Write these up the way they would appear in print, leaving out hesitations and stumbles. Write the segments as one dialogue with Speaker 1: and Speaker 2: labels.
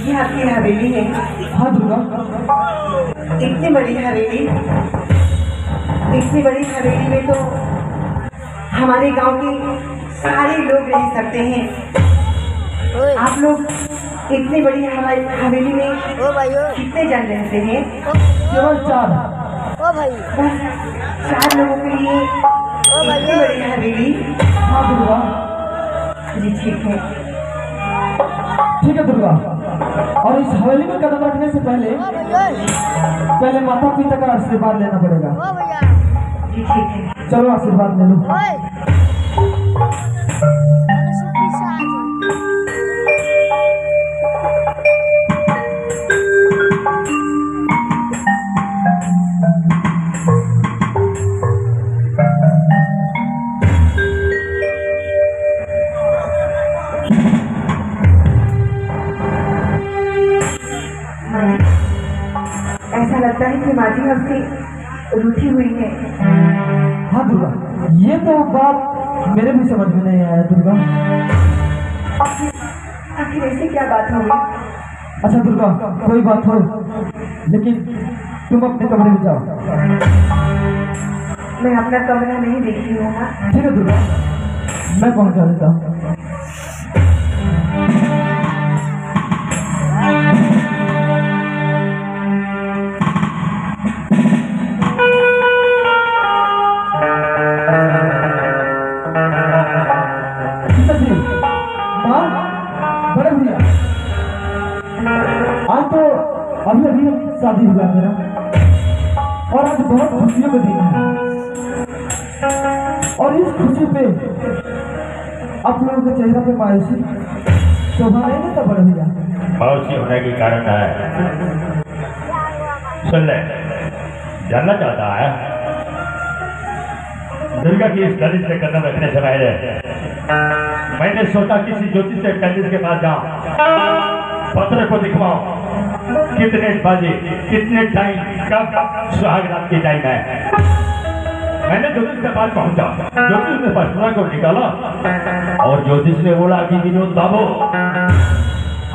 Speaker 1: ये आपकी हवेली है?
Speaker 2: हाँ दुर्गा।
Speaker 1: इतनी बड़ी हवेली, इतनी बड़ी हवेली में तो हमारे गांव के सारे लोग रह सकते हैं। आप लोग इतनी बड़ी हवेली में कितने जन रहते हैं?
Speaker 2: केवल 4।
Speaker 1: बस 4 लोगों के लिए इतनी बड़ी हवेली?
Speaker 2: हाँ दुर्गा।
Speaker 1: जी ठीक है,
Speaker 2: ठीक है दुर्गा। और इस हवेली में कदम रखने से पहले माता पिता का आशीर्वाद लेना पड़ेगा।
Speaker 1: जी ठीक है,
Speaker 2: चलो आशीर्वाद ले लो।
Speaker 1: ऐसा लगता है कि माँ जी हमसे रूठी हुई है।
Speaker 2: हाँ दुर्गा, ये तो बात मेरे भी समझ में नहीं आया दुर्गा।
Speaker 1: आखिर ऐसी क्या बात होगी?
Speaker 2: अच्छा दुर्गा, कोई बात हो, लेकिन तुम अपने कमरे में जाओ।
Speaker 1: मैं अपना कमरा नहीं देखी हूँ ना।
Speaker 2: ठीक है दुर्गा, मैं पहुंचा देता हूँ। बड़े भैया, आज तो अभी शादी हुआ मेरा, और आज बहुत खुशियों का दिन है। और इस खुशी पे आप लोगों के चेहरे पे मायूसी शोभा नहीं देता बड़े भैया।
Speaker 3: मायूसी होने के कारण है, सुन ले, जानना चाहता है दुर्गा की इस दलित से कदम रखने से पहले मैंने सोचा किसी ज्योतिष से पंडित के पास जाऊं, पत्र को दिखवाऊं, कितने बजे, कितने टाइम, कब सुहाग रात की टाइम है। मैंने ज्योतिष के पास पहुंचा, ज्योतिष ने पत्र को निकाला और ज्योतिष ने बोला कि विनोद बाबू,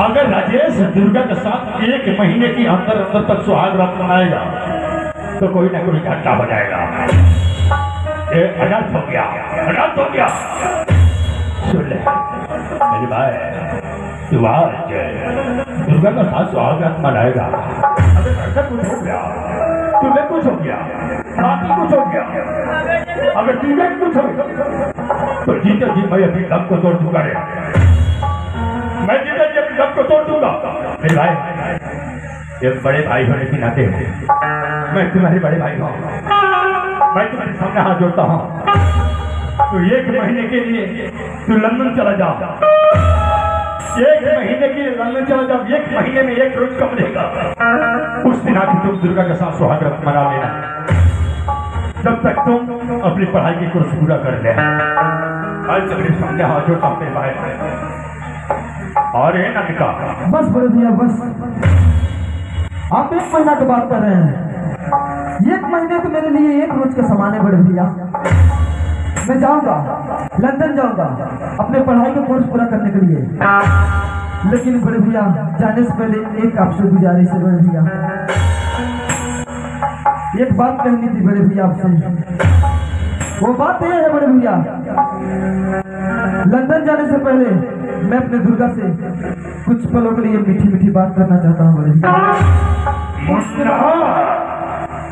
Speaker 3: अगर राजेश दुर्गा के साथ 1 महीने के अंदर अंदर तक सुहाग रात मनाएगा तो कोई ना कोई घटना हो जाएगा। ये अनर्थ हो गया, अनर्थ हो गया। सुन ले मेरी भाई, तू आज दुर्गा का साथ सुहाग रात मनाएगा। अगर ऐसा कुछ हो गया, तुम्हें कुछ हो गया, बाकी कुछ हो गया, अगर तुम्हें कुछ हो गया तो जीते जी मैं अपनी दम को तोड़ दूंगा रे, मैं जीते जी अपनी दम को तोड़ दूंगा। मेरे भाई, ये बड़े भाई होने के नाते मैं तुम्हारे बड़े भाई हूँ, मैं तुम्हारे सामने हाथ जोड़ता हूँ। तो 1 महीने के लिए तू लंदन चला जा, 1 महीने के लिए लंदन चला जा। 1 महीने में 1 रोज कम रहेगा, उस दिन आके तुम दुर्गा के साथ सुहाग रात मना लेना। जब तक तुम अपनी पढ़ाई की कोर्स पूरा कर ले। आज तक सामने हाथ जोड़ता हूँ भाई। और ये नमिका,
Speaker 2: बस बड़े भैया बस, आप 1 महीना की बात कर रहे हैं। 1 महीने तो मेरे लिए 1 रोज का समान है बड़े भैया। मैं जाऊंगा, लंदन जाऊंगा अपने पढ़ाई का कोर्स पूरा करने के लिए। लेकिन बड़े भैया, जाने से पहले एक आपसे गुजारिश है बड़े भैया, एक बात कहनी थी बड़े भैया आपसे। वो बात यह है बड़े भैया, लंदन जाने से पहले मैं अपने दुर्गा से कुछ पलों के लिए मीठी मीठी बात करना चाहता हूँ बड़े भैया।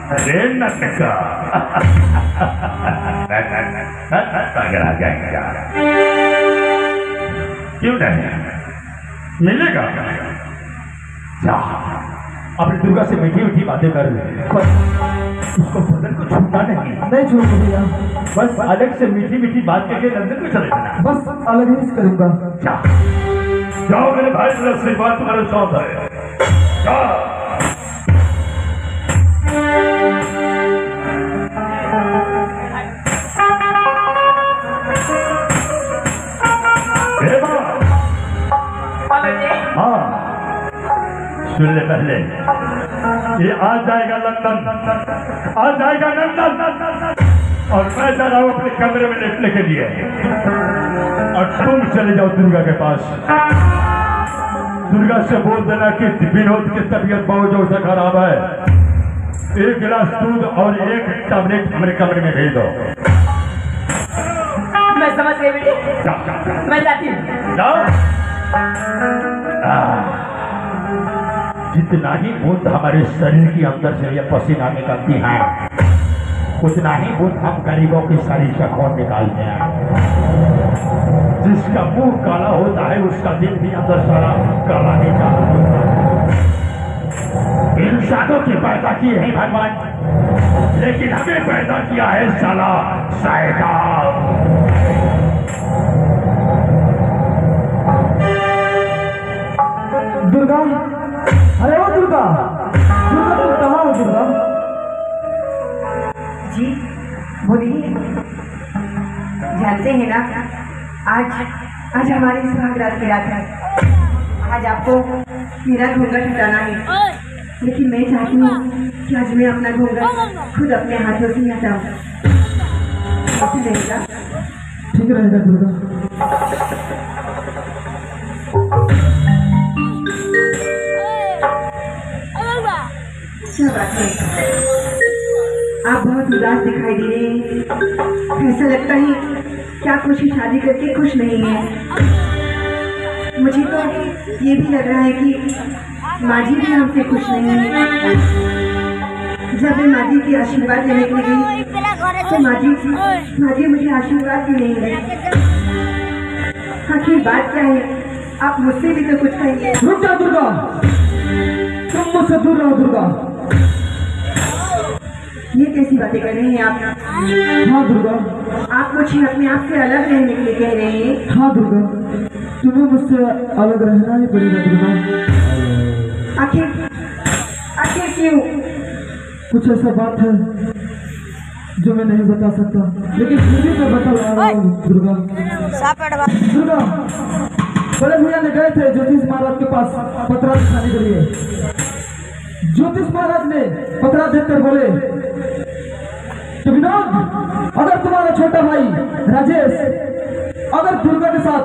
Speaker 3: अरे नटका आ जाएगा, क्यों नहीं मिलेगा? अपनी दुर्गा से मीठी मीठी बातें कर ले, उसको बदन को छूटा नहीं
Speaker 2: छोड़ भैया,
Speaker 3: बस अलग से मीठी मीठी बात करके लंदन को चले जाना।
Speaker 2: बस अलग ही करूंगा।
Speaker 3: जाओ मेरे भाई, मेरा आशीर्वाद तुम्हारे साथ है। जाओ। हाँ सुन ले, पहले ये आ जाएगा लंदन, आ जाएगा लंदन, और मैं जा रहा हूँ अपने कमरे में लेटने के लिए, और तुम चले जाओ दुर्गा के पास। दुर्गा से बोल देना कि विनोद की तबीयत बहुत जोर से खराब है, 1 गिलास दूध और 1 टैबलेट हमारे कमरे में भेज दो।
Speaker 1: मैं समझ गई बेटी, मैं जाती हूँ।
Speaker 3: जितना ही बूंद हमारे शरीर के अंदर से ये पसीना निकलती है, उतना ही बूंद हम गरीबों की शरीर से खून निकालते हैं। जिसका मुंह काला होता है उसका दिल भी अंदर सारा काला निकाल होता है। इंसानों की पैदा की है भगवान, लेकिन हमें पैदा किया है साला शैतान।
Speaker 2: दुर्गा, अरे वो दुर्गा, दुर्गा तुम कहाँ हो दुर्गा?
Speaker 1: जी बोलिए। जानते हैं ना, आज हमारी सुहाग रात की रात है। आज आपको मेरा घूंघट हटाना है, लेकिन मैं चाहती हूँ कि आज मैं अपना घूंघट खुद अपने हाथों से हटाऊँ। कैसे रहेगा?
Speaker 2: ठीक रहेगा दुर्गा।
Speaker 1: क्या बात है, आप बहुत उदास दिखाई दे रहे हैं। ऐसा लगता है कि आप मुझे शादी करके खुश नहीं है। मुझे तो ये भी लग रहा है कि माँ जी भी हमसे खुश नहीं है। जब मैं माँ जी की आशीर्वाद लेने के लिए गई तो माँ जी मुझे आशीर्वाद भी नहीं दी। आखिर बात क्या है? आप मुझसे भी तो कुछ कहिए।
Speaker 2: रुक जा दुर्गा, तुम मुझसे दूर रहो दुर्गा।
Speaker 1: ये कैसी बातें कर रहे हैं आप?
Speaker 2: हाँ दुर्गा।
Speaker 1: आप मुझे अपने आप से अलग रहने के लिए कह रहे हैं?
Speaker 2: हाँ दुर्गा, तुम्हें मुझसे अलग रहना ही पड़ेगा दुर्गा।
Speaker 1: आखिर क्यों?
Speaker 2: कुछ ऐसा बात है जो मैं नहीं बता सकता, लेकिन फिर भी मैं बता रहा हूँ दुर्गा। दुर्गा, बड़े भैया ने गए थे ज्योतिष महाराज के पास पतरा दिखाने के लिए। ज्योतिष महाराज ने पतरा देखकर बोले कि विनोद, अगर तुम्हारा छोटा भाई राजेश अगर दुर्गा के साथ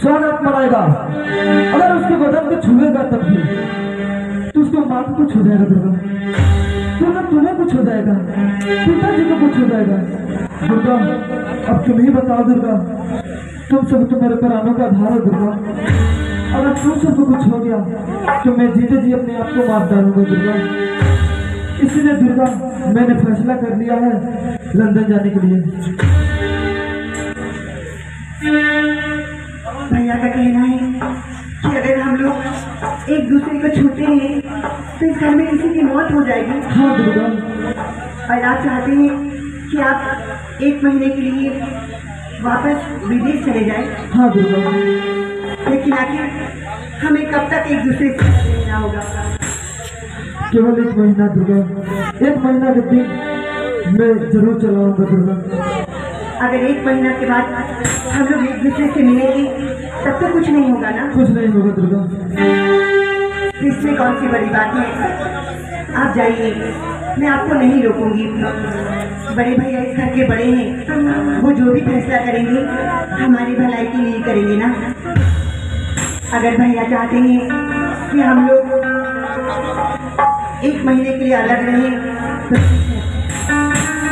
Speaker 2: स्वागत मनाएगा, अगर उसके बदन को छुएगा तब भी तो उसको माथा को छू जाएगा दुर्गा। दुर्गा तुम्हें कुछ हो जाएगा, पिताजी को कुछ हो जाएगा। दुर्गा अब तुम ही बताओ दुर्गा, तुम सब तो मेरे प्राणों का आधार हो दुर्गा। अगर तुम सबको कुछ हो गया तो मैं जीते जी अपने आप को मार डालूंगा दुर्गा। इसलिए दुर्गा मैंने फैसला कर लिया है लंदन जाने के लिए।
Speaker 1: भैया का कहना है कि अगर हम लोग एक दूसरे को छूते हैं तो इस घर में किसी की मौत हो जाएगी।
Speaker 2: हाँ दुर्गा।
Speaker 1: और आप चाहते हैं कि आप 1 महीने के लिए वापस विदेश चले जाएं।
Speaker 2: हाँ दुर्गा।
Speaker 1: लेकिन आखिर हमें कब तक एक दूसरे से रहना होगा?
Speaker 2: केवल 1 महीना दुर्गा, 1 महीना के दिन मैं जरूर चलाऊंगा दुर्गा।
Speaker 1: अगर 1 महीना के बाद हम लोग एक दूसरे से मिलेंगे तब तो कुछ नहीं होगा ना?
Speaker 2: कुछ नहीं होगा दुर्गा।
Speaker 1: इसमें कौन सी बड़ी बात है? आप जाइए, मैं आपको नहीं रोकूंगी। बड़े भैया इस घर के बड़े हैं, वो जो भी फैसला करेंगे हमारी भलाई के लिए करेंगे ना। अगर भैया चाहते हैं कि हम लोग 1 महीने के लिए अलग रहें तो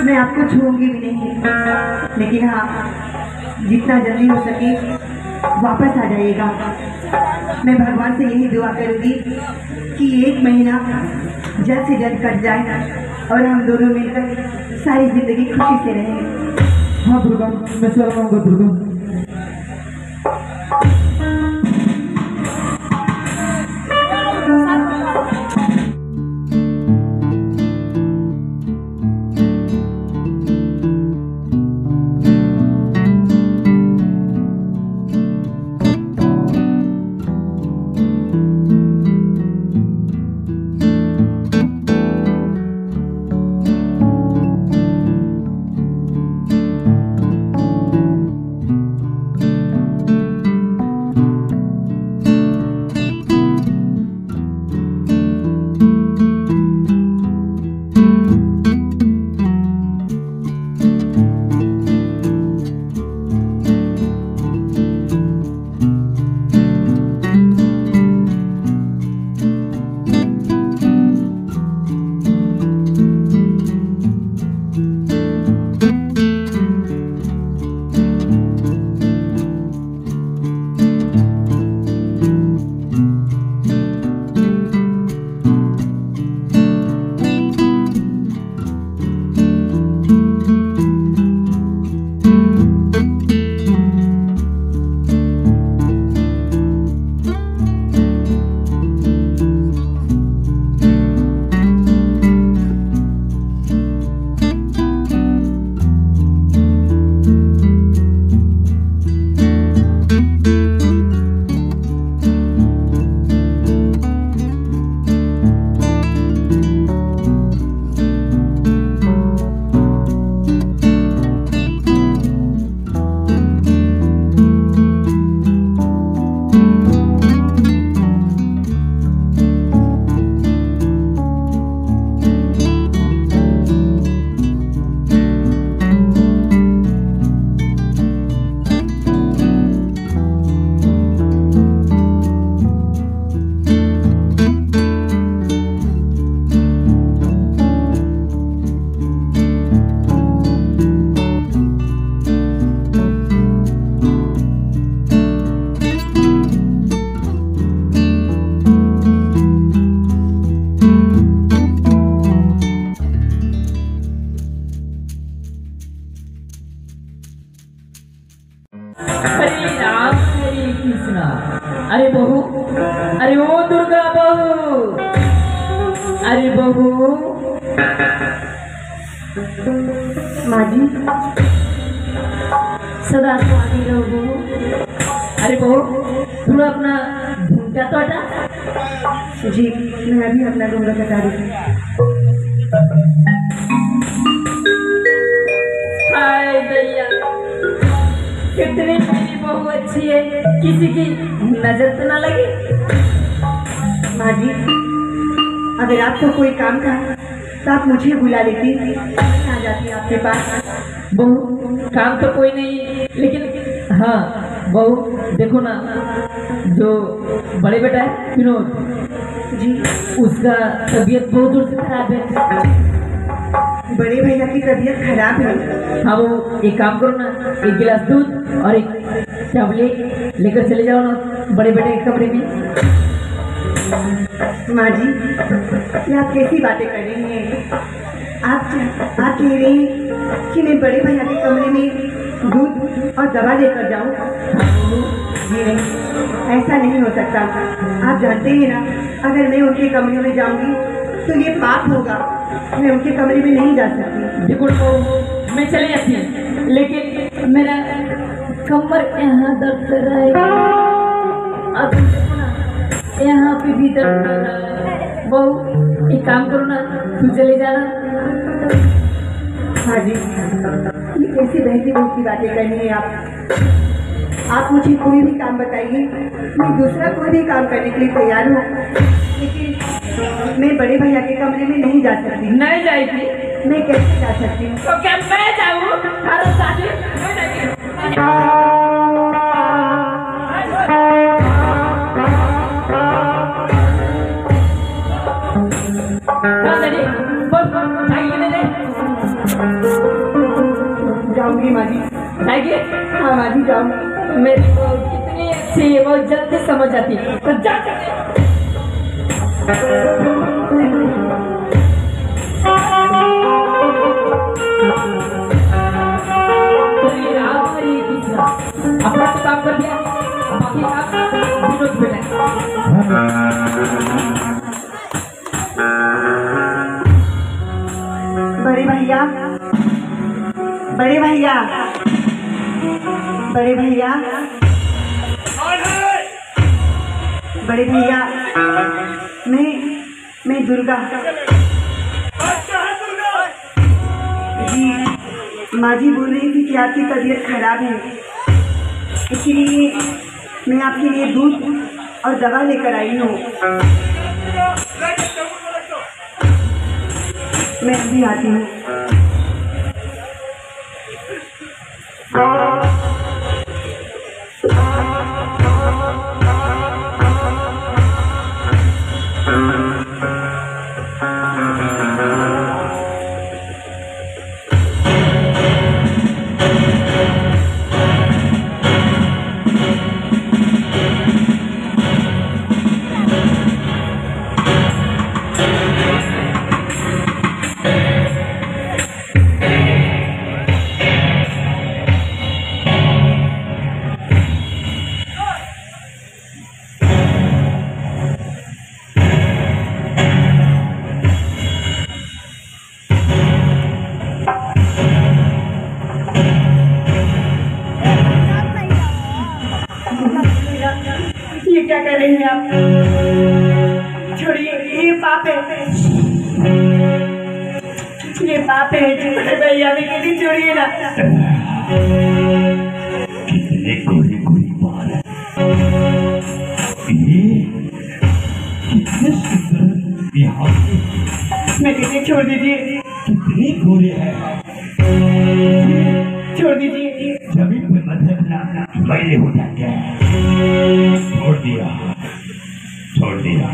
Speaker 1: मैं आपको छूऊंगी भी नहीं, लेकिन हाँ जितना जल्दी हो सके वापस आ जाइएगा। मैं भगवान से यही दुआ करूंगी कि 1 महीना जल्द से जल्द कट जाए और हम दोनों मिलकर सारी जिंदगी खुशी से रहें।
Speaker 2: हाँ दुर्गा, मैं चल आऊंगा दुर्गा।
Speaker 4: अरे बहू
Speaker 1: माँ जी
Speaker 4: सदा स्वामी रहो बहू। अरे बहू थोड़ा अपना घूमता तो हटा।
Speaker 1: जी मैं अभी अपना घूमना हटा रही हूँ।
Speaker 4: हाय भैया कितनी मेरी बहू अच्छी है, किसी की नजर तो ना लगी।
Speaker 1: माँ जी अगर आपको कोई काम था तो आप मुझे बुला लेती, मैं आ जाती आपके पास।
Speaker 4: बहू काम तो कोई नहीं, लेकिन हाँ बहू देखो ना, जो बड़े बेटा है विनोद
Speaker 1: जी
Speaker 4: उसका तबीयत बहुत दूर से खराब है।
Speaker 1: बड़े भैया की तबीयत खराब है।
Speaker 4: हाँ वो एक काम करो ना, एक गिलास दूध और एक टैबलेट लेकर चले जाओ ना बड़े बेटे के कमरे में।
Speaker 1: माँ जी ये आप कैसी बातें कर रही हैं? आप कह रही हैं कि मैं बड़े भैया के कमरे में दूध और दवा लेकर जाऊँ? जी नहीं, ऐसा नहीं हो सकता। आप जानते हैं ना, अगर मैं उनके कमरे में जाऊंगी तो ये पाप होगा। मैं उनके कमरे में नहीं जा सकती।
Speaker 4: देखो मैं चली जाती हूँ, लेकिन मेरा कमर यहाँ दर्द कर रहा है। अब देखो ना यहाँ पे भी दर्द कर रहा है। बहू एक काम करो ना, तू चले जाना।
Speaker 1: हाँ जी ये कैसी बहती बहती बातें करनी है आप मुझे कोई भी काम बताइए, मैं दूसरा कोई भी काम करने के लिए तैयार हूँ, लेकिन मैं बड़े भैया के कमरे में नहीं जा सकती।
Speaker 4: नहीं जाएगी?
Speaker 1: मैं कैसे जा सकती हूँ?
Speaker 4: तो क्या मैं जाऊँ? अरे साथी मैं जाएगी।
Speaker 1: जाऊंगी माँ जी।
Speaker 4: जाएगी?
Speaker 1: हाँ माँ जी जाऊंगी।
Speaker 4: मेरी बहू कितनी अच्छी है, वो जल्दी समझ जाती है। तो जा अपना तो काम कर दिया, बाकी काम विनोद पे लगा।
Speaker 1: बड़े भैया बड़े भैया बड़े भैया बड़े भैया मैं दुर्गा जी। माँ जी बोल रही थी कि आपकी तबीयत खराब है, इसलिए मैं आपके लिए दूध और दवा लेकर आई हूँ। मैं अभी आती हूँ। क्या कर रही हैं आप? छोड़िए, ये पाप है, ये पाप है। भैया भी कहती छोड़िए ना।
Speaker 3: कितने गोरी गोरी बाल है, ये कितने सुंदर यहाँ पे।
Speaker 1: मैं कहती छोड़ दीजिए।
Speaker 3: कितनी गोरी है,
Speaker 1: छोड़ दीजिए।
Speaker 3: जमीन पे मत रखना, मैले हो जाएंगे। छोड़ दिया, छोड़ दिया।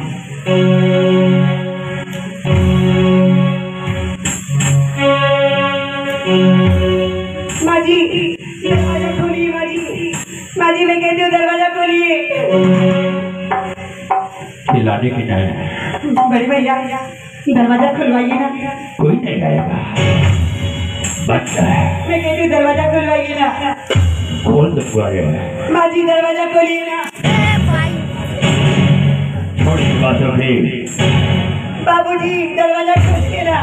Speaker 1: माँ जी दरवाजा खोलिए। माँ जी, माँ जी मैं कहती हूँ दरवाजा खोलिए।
Speaker 3: खिलाने के जाए,
Speaker 1: बड़े भैया दरवाजा खुलवाइए ना।
Speaker 3: कोई नहीं आएगा, बच्चा है।
Speaker 1: मैं कहती हूँ दरवाजा खुलवाइए ना।
Speaker 3: खोल दो बुआरे।
Speaker 1: माँ जी दरवाजा खोलिए ना।
Speaker 3: छोड़ दी बातों भी,
Speaker 1: बाबूजी दरवाजा खोलिए ना।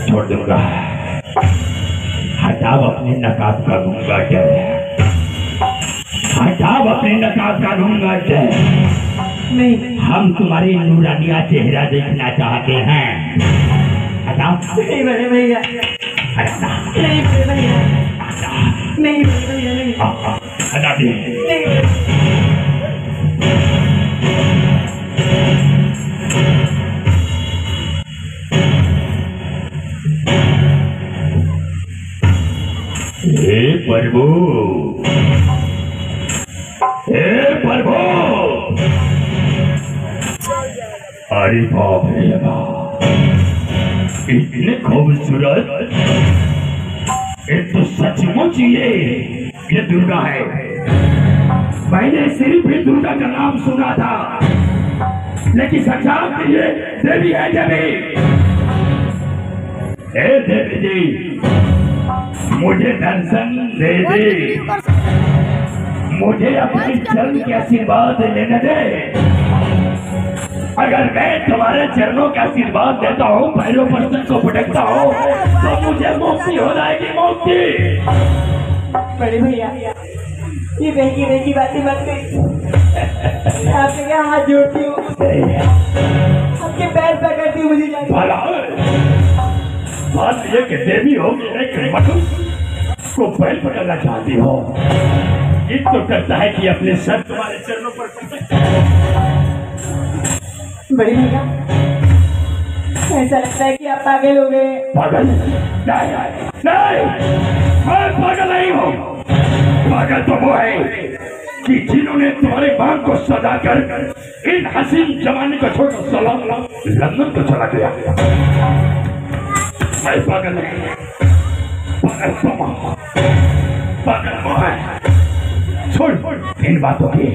Speaker 3: छोड़ दूंगा, हटाओ अपनी नकाब का घूंगा क्या, हटाओ अपनी नकाब का घूंगा क्या।
Speaker 1: नहीं,
Speaker 3: हम तुम्हारी नूरानिया चेहरा देखना चाहते हैं। हटाओ।
Speaker 1: नहीं बड़े भैया,
Speaker 3: हटा।
Speaker 1: नहीं बड़े भैया, नहीं बड़े भैया, नहीं,
Speaker 3: हटा दे।
Speaker 1: नहीं।
Speaker 3: हे प्रभु, हे प्रभु, अरे बाप रे बाप, इतने खूबसूरत, ये तो सचमुच ये दुर्गा है। मैंने सिर्फ भी दुर्गा का नाम सुना था, लेकिन साक्षात ये देवी है। देवी, हे देवी जी, मुझे दर्शन दे दे, मुझे अपने चरण के आशीर्वाद लेने दे। अगर मैं तुम्हारे चरणों के आशीर्वाद देता हूँ, पैरों पर सर को पटकता हूँ, तो मुझे मुक्ति हो जाएगी, मुक्ति।
Speaker 1: बड़े भैया, ये बहकी बहकी बातें मत करिए। आपके क्या हाथ जोड़ती हूँ, आपके पैर पकड़ती हूँ, मुझे जाने।
Speaker 3: भला बात ये कि देवी होगी, लेकिन मधु को पैर पकड़ना चाहती हो। इत तो करता है कि अपने सर तुम्हारे चरणों पर
Speaker 1: बड़ी भैया, ऐसा लगता है कि आप पागल हो गए।
Speaker 3: पागल नहीं, नहीं, मैं पागल नहीं हूँ। पागल तो वो है कि जिन्होंने तुम्हारे बांग को सजाकर इन हसीन जमाने को छोड़कर सलाम लंदन को चला गया। मैं पागल नहीं, पागल वो है। छोड़ इन बातों की।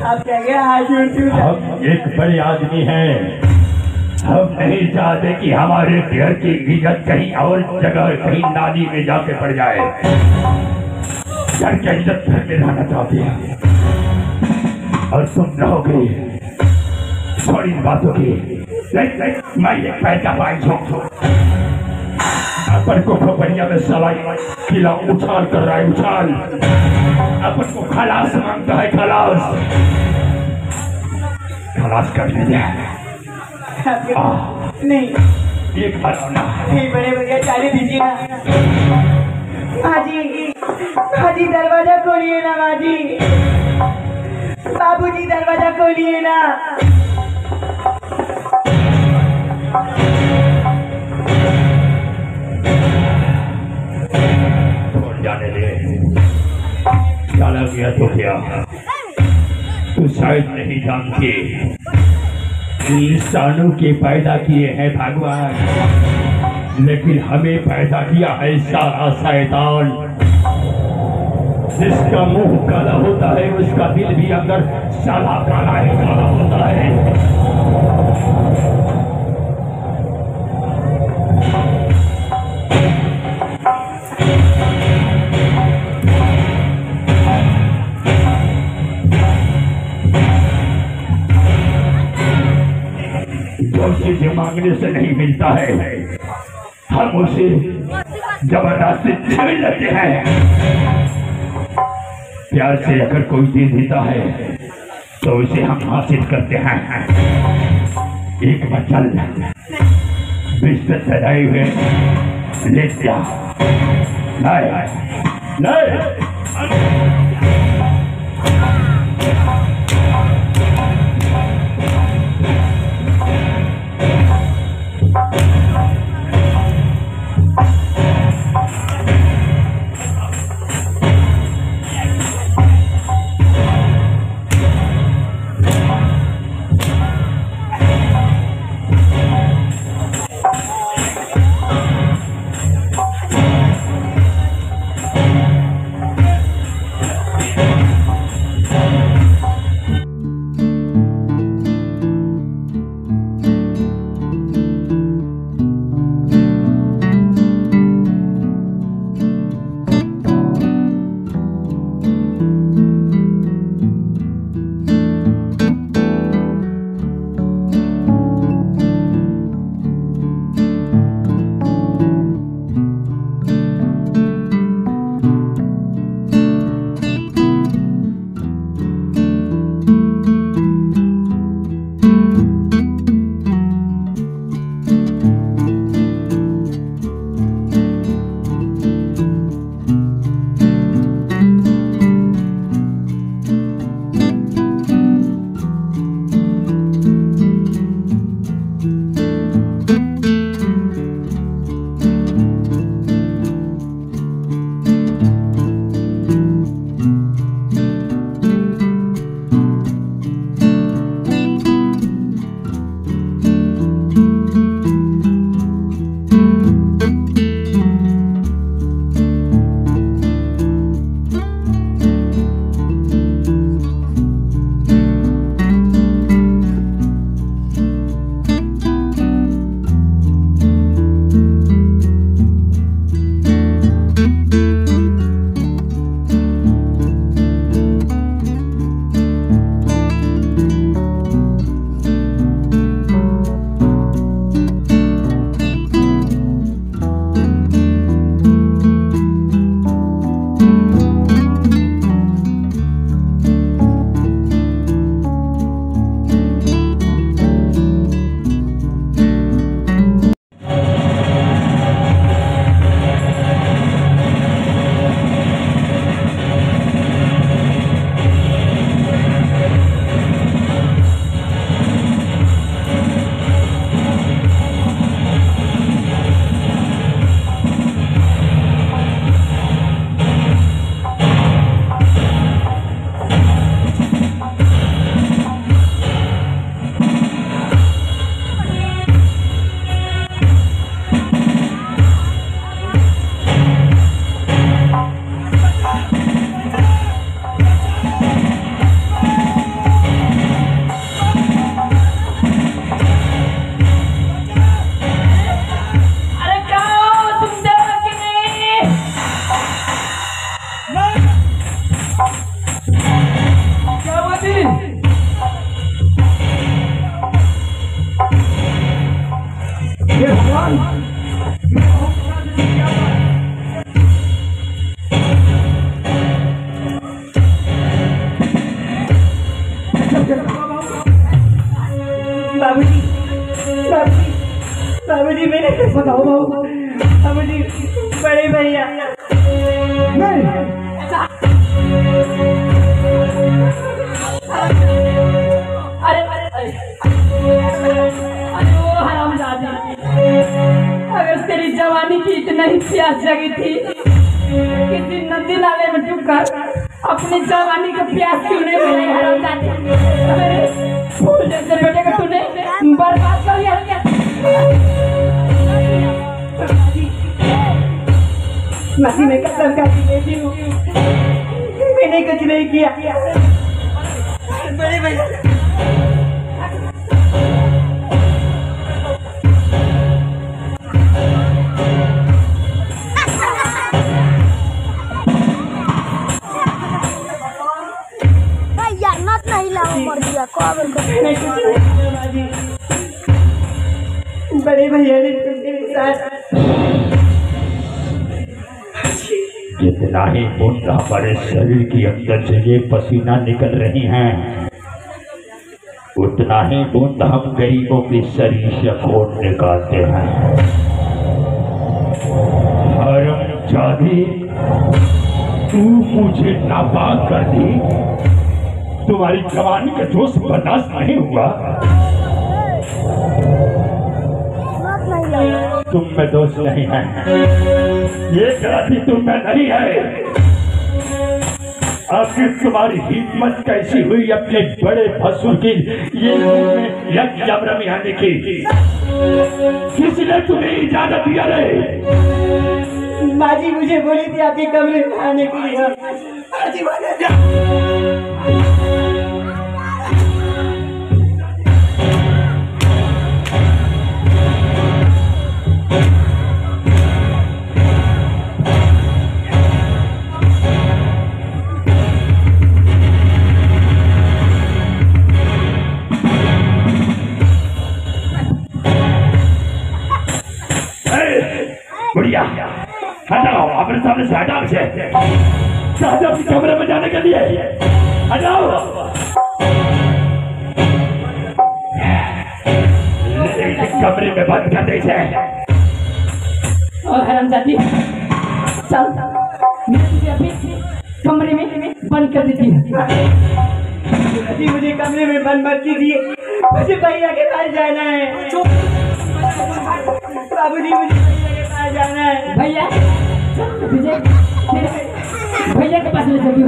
Speaker 1: आप क्या गया हाथ जोड़ती हूँ।
Speaker 3: हम एक बड़े आदमी हैं, हम नहीं चाहते कि हमारे घर की इज्जत कहीं और जगह, कहीं नाली में जाके पड़ जाए। घर की इज्जत घर में रहना चाहते हैं, और तुम रहोगे। छोड़ इन बातों की। मैं एक पैर का पाई छोड़ अपन को खोपड़िया में सलाई किला उछाल कर रहा है, उछाल। अपन को खलास मांगता है, खलास। खलास कर दे।
Speaker 1: नहीं,
Speaker 3: ये खिलौना
Speaker 1: नहीं बड़े भैया, चाली दीजिए ना। माजी, माजी दरवाजा खोलिए ना, माजी। बाबूजी दरवाजा खोलिए ना।
Speaker 3: जाने दे, चला गया तो क्या। तू शायद नहीं जानती, इंसानों के पैदा किए हैं भगवान, लेकिन हमें पैदा किया है सारा शैतान। जिसका मुंह काला होता है, उसका दिल भी अंदर साला काला ही काला होता है। जो चीजें मांगने से नहीं मिलता है, हम उसे जबरदस्ती छीन लेते हैं। प्यार से अगर कोई दे देता है तो उसे हम हासिल करते हैं। एक बचल बिस्तर सजाए हुए ले जा। नहीं,
Speaker 1: बाबूजी बाबूजी बाबूजी मैंने
Speaker 2: बताओ बाबू।
Speaker 1: बाबूजी बड़े भैया
Speaker 2: नहीं
Speaker 4: अरे वो हरामजादा, अगर तेरी जवानी की इतना ही प्यास जगी थी, किसी नदी नाले में डूबकर अपनी जवानी का प्यास क्यों नहीं मिले? हरामजादे, मेरे फूल जैसे बेटे को तूने बर्बाद कर दिया।
Speaker 1: मासी मैं कसम खाती बेटी हूँ, मैंने कुछ नहीं किया। बड़े भैया
Speaker 5: मर गया
Speaker 1: बड़े भैया ने तुमके साथ
Speaker 3: जितना ही बूंद हमारे शरीर के अंदर से ये पसीना निकल रही हैं, उतना ही बूंद हम गरीबों के शरीर से खून निकालते हैं। हरामजादी, तू मुझे नापाक कर दी, तुम्हारी जवानी का जोश बर्दाश्त नहीं हुआ। तुम में दोष नहीं है, ये गलती तुम में नहीं है। आखिर तुम्हारी हिम्मत कैसी हुई अपने बड़े भसुर की ये यज्ञ में आने की? किसने तुम्हें इजाजत दिया रे?
Speaker 1: माजी मुझे बोली थी आपके कमरे में आने के लिए। माजी
Speaker 3: बुढ़िया, हटाओ अपने सामने से, हटाओ से चाहते अपने कमरे में जाने के लिए, हटाओ। कमरे में बंद कर दे।
Speaker 4: और हरामजादी, चल मैं तुझे अभी कमरे में बंद कर देती हूँ।
Speaker 1: जी मुझे कमरे में बंद मत कीजिए, मुझे भैया के पास जाना है। बाबूजी मुझे भैया के पास जाना है।
Speaker 4: भैया तुझे भैया के पास ले चलती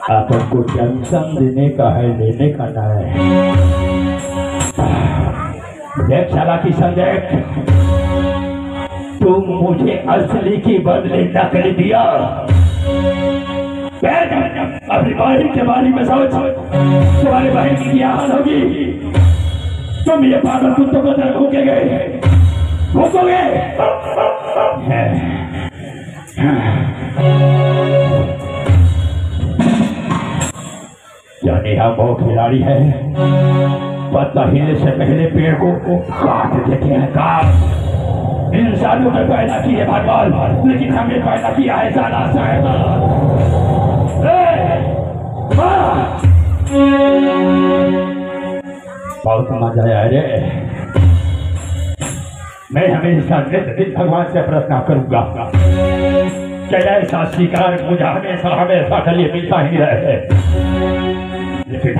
Speaker 3: अपन को टेंशन देने का है, लेने का ना है। देख साला किशन, देख तुम मुझे असली की बदले नकली दिया। अपनी बहन के बारे में सोच, तुम्हारी बहन की क्या हाल होगी? तुम ये पागल कुत्तों को तरह भूकोगे। जाने हम वो खिलाड़ी है, पत्ता हिलने से पहले पेड़ को काट देते हैं। काट इंसानों ने पैदा किए भगवान, लेकिन हमें पैदा किया है साला शैतान। बहुत मजा आया रे। मैं हमेशा नित दिन भगवान से प्रार्थना करूंगा कि ऐसा शिकार मुझे हमेशा हमेशा के लिए मिलता ही रहे। लेकिन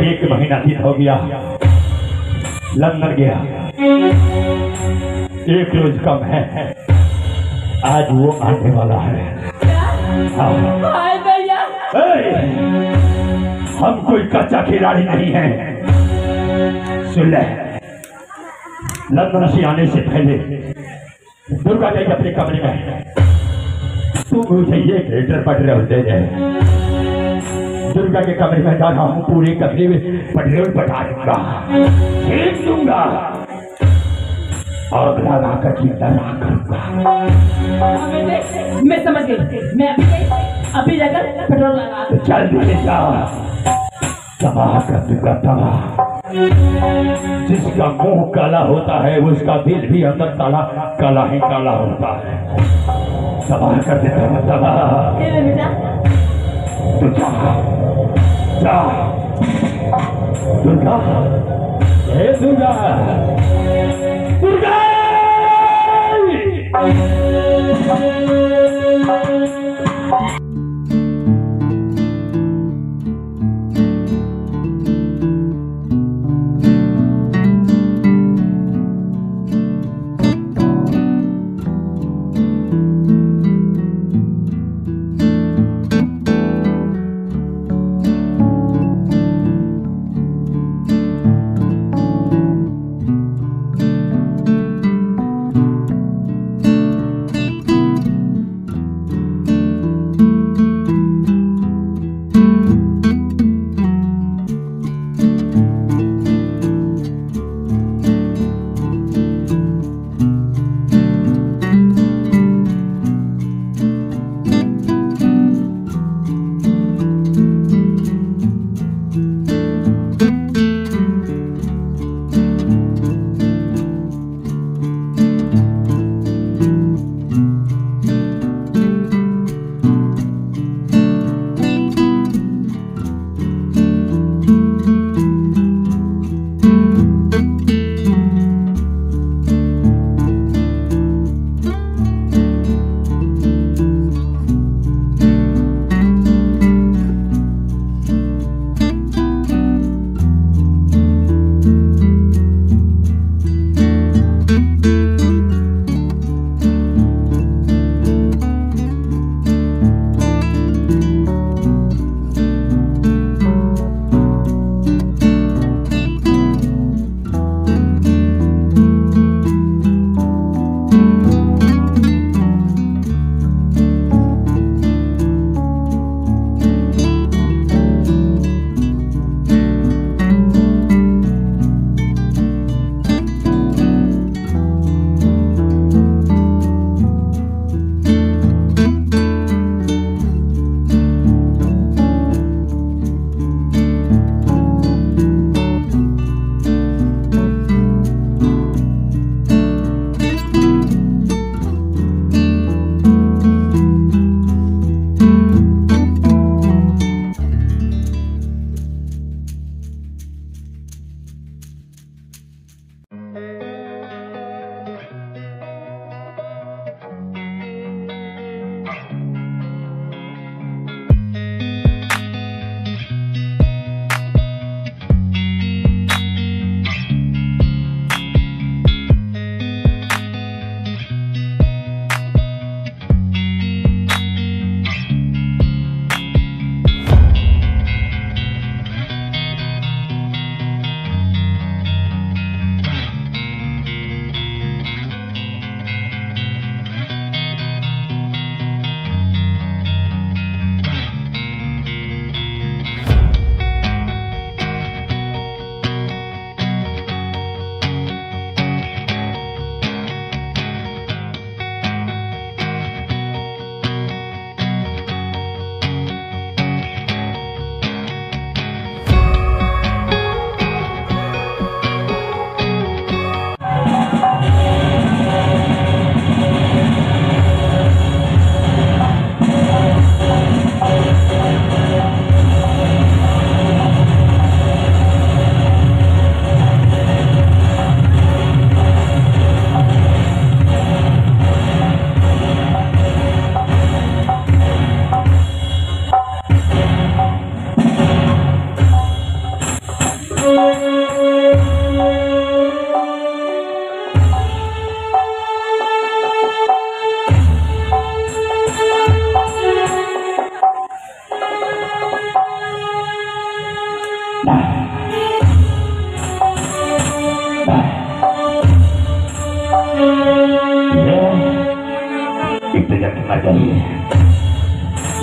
Speaker 3: एक महीना दिन हो गया, लंदन गया, एक रोज कम है, आज वो आने वाला है। हम कोई कच्चा खिलाड़ी नहीं है। सुन ले, लंदन से आने से पहले दुर्गा गई अपने कमरे में, तू मुझे ये लेटर पढ़ होते जाए। दुर्गा के कमरे में जा रहा हूँ, पूरे कमरे में पेट्रोल पटा दूंगा, फेंक दूंगा। आग लगा कर जिंदा करूंगा।
Speaker 4: मैं समझ गई। मैं अभी जाकर पेट्रोल लगा।
Speaker 3: तो जल्दी से जा, तबाह कर दूंगा तबाह। जिसका मुंह काला होता है उसका दिल भी अंदर काला काला ही काला होता है। तबाह कर देता हूँ तबाह। तो जा जा दुर्गा, हे दुर्गा, दुर्गा।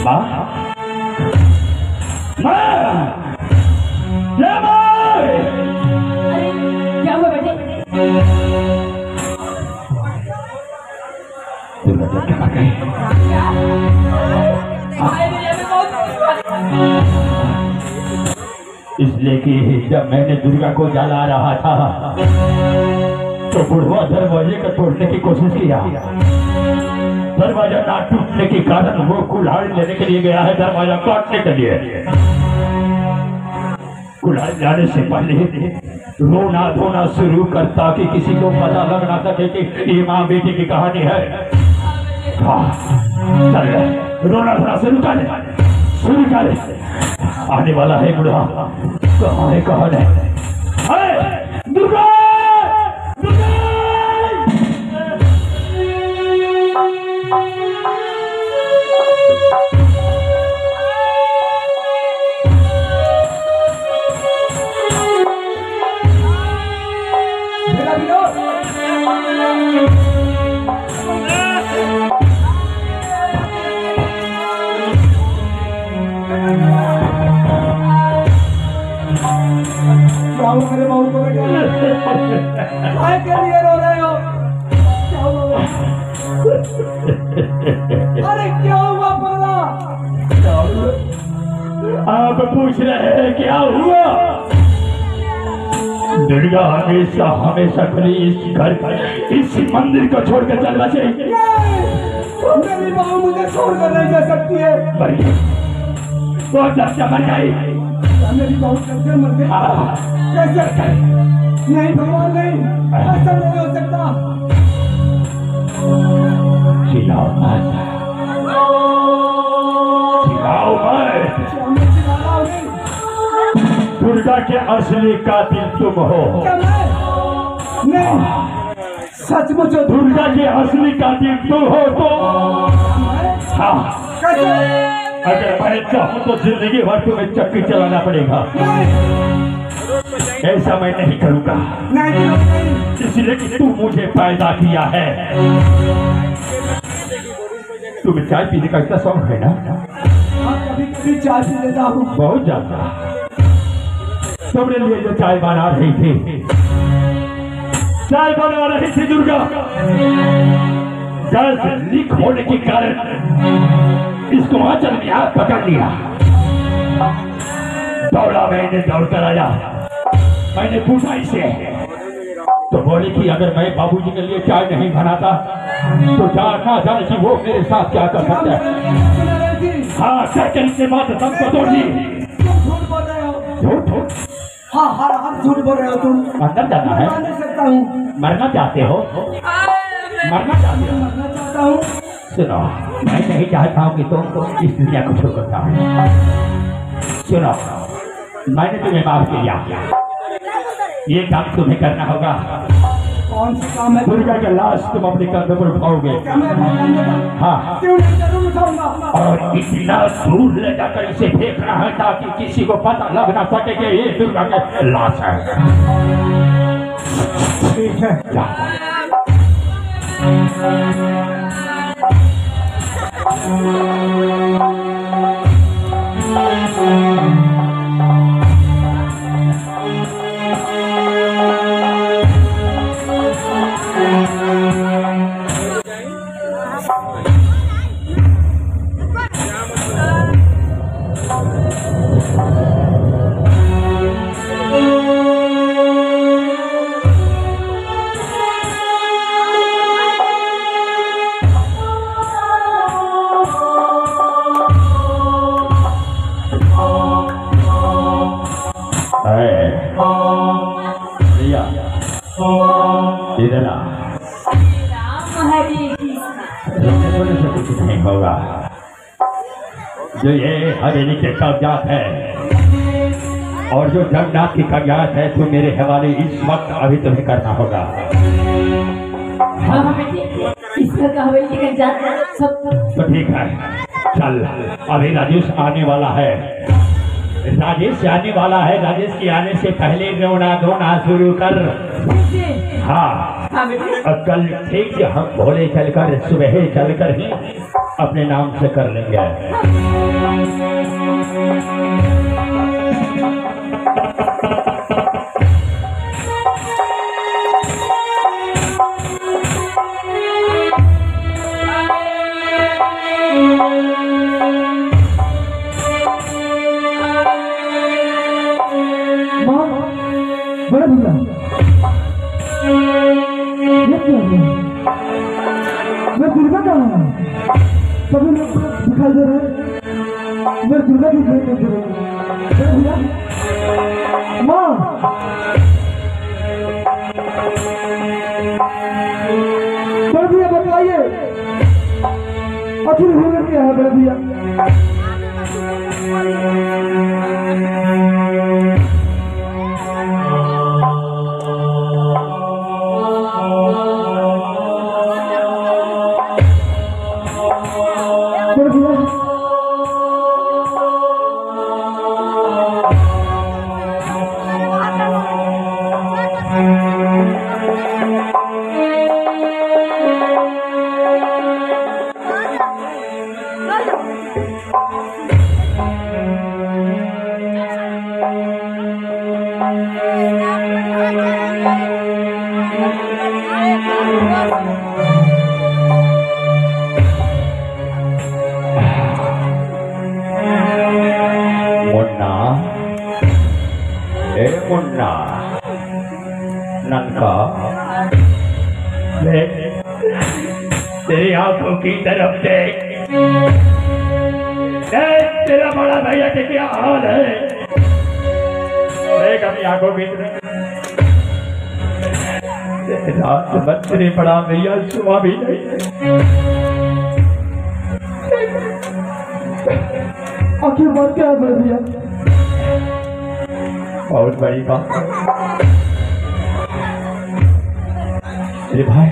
Speaker 3: माँ
Speaker 4: क्या हुआ बेटे?
Speaker 3: बचत कर गए। इसलिए कि जब मैंने दुर्गा को जला रहा था तो बुढ़वा दरवाजे का तोड़ने की कोशिश किया। दरवाजा ना टूटने के कारण वो कुल्हाड़ी लेने के लिए गया है, दरवाजा काटने के लिए। कुल्हाड़ी लाने से पहले रोना धोना शुरू करता कि किसी को पता लग ना सके कि ये माँ बेटी की कहानी है। हाँ, चल रोना धोना शुरू कर। आने वाला है बुढ़ा, कहाँ है दुर्गा।
Speaker 2: मेरे बाबू को के लिए रो रहे हो? अरे क्या हुआ पगला?
Speaker 3: आप पूछ रहे हैं क्या हुआ? दुर्गा हमेशा खुली इस घर इस मंदिर को छोड़कर चलना चाहिए।
Speaker 2: मेरी बहू मुझे छोड़कर नहीं जा सकती है।
Speaker 3: वो जब मर गई।
Speaker 2: मेरी बहू कैसे मर गई? कैसे? नहीं भगवान नहीं, ऐसा नहीं हो सकता।
Speaker 3: चिल्लाओ मत। दुर्गा के असली कातिल तुम हो।
Speaker 2: नहीं, सचमुच
Speaker 3: दुर्गा के असली कातिल तुम हो तो हाँ, अगर मैं चाहूँ तो जिंदगी भर तुम्हें चक्की चलाना पड़ेगा। ऐसा मैं नहीं करूँगा, इसलिए कि तू मुझे पैदा किया है। तुम्हें चाय पीने का इतना शौक है ना?
Speaker 2: कभी कभी चाय पी लेता हूँ।
Speaker 3: बहुत ज्यादा। तुमने लिए जो चाय बना रही थी, चाय बना रही थी दुर्गा, गैस लीक होने के कारण इसको आंचल में हाथ पकड़ लिया। दौड़ा, मैंने दौड़ कर आया, मैंने पूछा इसे तो बोली कि अगर मैं बाबूजी के लिए चाय नहीं बनाता तो ना जाने कि वो मेरे साथ क्या कर सकता है। हाँ, सेकंड के बाद सबको तोड़ दी।
Speaker 2: झूठ बोल रहे हो?
Speaker 3: झूठ?
Speaker 2: हाँ हाँ हाँ, झूठ बोल रहे हो तुम।
Speaker 3: अंदर जाना है?
Speaker 2: मान नहीं सकता हूँ।
Speaker 3: मरना चाहते हो? मरना चाहते हो?
Speaker 2: मरना चाहता हूँ।
Speaker 3: सुनो, मैं नहीं चाहता हूँ कि तुम इस दुनिया को छोड़ कर जाओ। सुनो, मैंने तुम्हें माफ किया, ये काम तुम्हें करना होगा।
Speaker 2: कौन सा काम है?
Speaker 3: दुर्गा का लाश तुम अपने कंधे पर उठाओगे। हाँ,
Speaker 2: क्यों नहीं, जरूर उठाऊंगा।
Speaker 3: और इतना दूर ले जाकर इसे फेंकना है ताकि किसी को पता लग ना सके कि ये दुर्गा का लाश है।
Speaker 2: ठीक है।
Speaker 3: कुछ नहीं होगा। जो ये हवेली के कागजात है और जो जगन्नाथ की कागजात है तो मेरे हवाले इस वक्त अभी तुम्हें करना होगा।
Speaker 4: इसका हवेली के कागजात सब
Speaker 3: तो ठीक है, चल अभी राजेश आने वाला है। राजेश आने वाला है, राजेश के आने से पहले रोना धोना शुरू कर। हाँ, और कल ठीक हम भोले चलकर सुबह चलकर ही अपने नाम से कर लेंगे।
Speaker 2: सभी लोग दिखाई दे रहे हैं, मेरे दुर्गा भी दिखाई दे रहे हैं भैया। माँ बड़े भैया बतलाइए आखिर हुआ क्या है बड़े भैया?
Speaker 3: मुन्ना ननका तेरी आंखों की तरफ देख, तेरा बड़ा भैया के क्या हाल है। देख अपनी आंखों की तरफ। रात बच्चे बड़ा भैया सुबह भी नहीं,
Speaker 2: आखिर बात क्या है भैया?
Speaker 3: बहुत बड़ी बात अरे भाई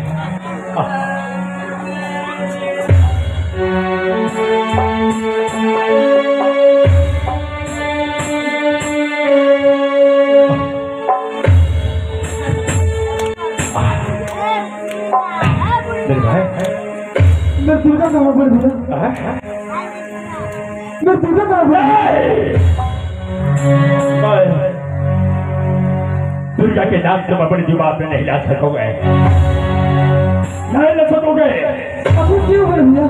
Speaker 3: मेरे भाई
Speaker 2: मेरे दुर्गा कहाँ पर भैया? मेरे दुर्गा कहाँ पर?
Speaker 3: दुर्गा के नाम तुम अपनी जुबान में नहीं ला सकोगे, नहीं ला सकोगे।
Speaker 2: आखिर क्यों है भैया?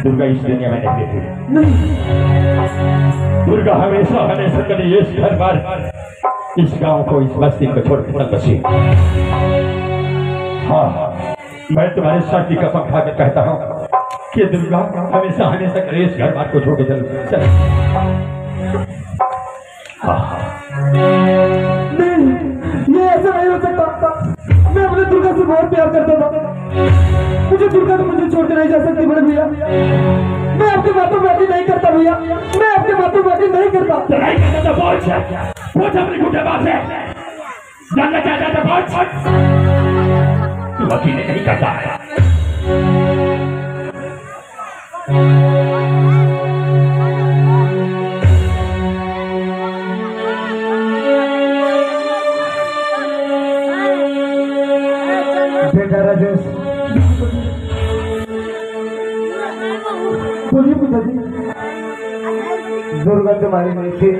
Speaker 3: दुर्गा इस दुनिया में नहीं थी।
Speaker 2: नहीं,
Speaker 3: दुर्गा हमेशा हमेशा कभी इस घर बार इस गांव को, इस बस्ती को छोड़ कर बसी। हाँ, मैं तुम्हारे साथ की कसम खाकर कहता हूँ कि दुर्गा हमेशा हमेशा करे इस घर बार को छोड़ के चल।
Speaker 2: नहीं, ये ऐसा नहीं हो सकता। मैं अपने दुर्गा से बहुत प्यार करता था। मुझे दुर्गा तो मुझे छोड़ के नहीं जा सकती बड़े भैया। मैं आपके बातों बातें नहीं करता भैया, मैं आपके बातों बातें नहीं करता।
Speaker 3: नहीं करता तो बहुत अपनी घुटे बात है, जानना क्या चाहता बहुत तू अकेले नहीं करता है।
Speaker 2: बेटा राजेश, बोलिए पिताजी। दुर्गा तुम्हारी नहीं थी।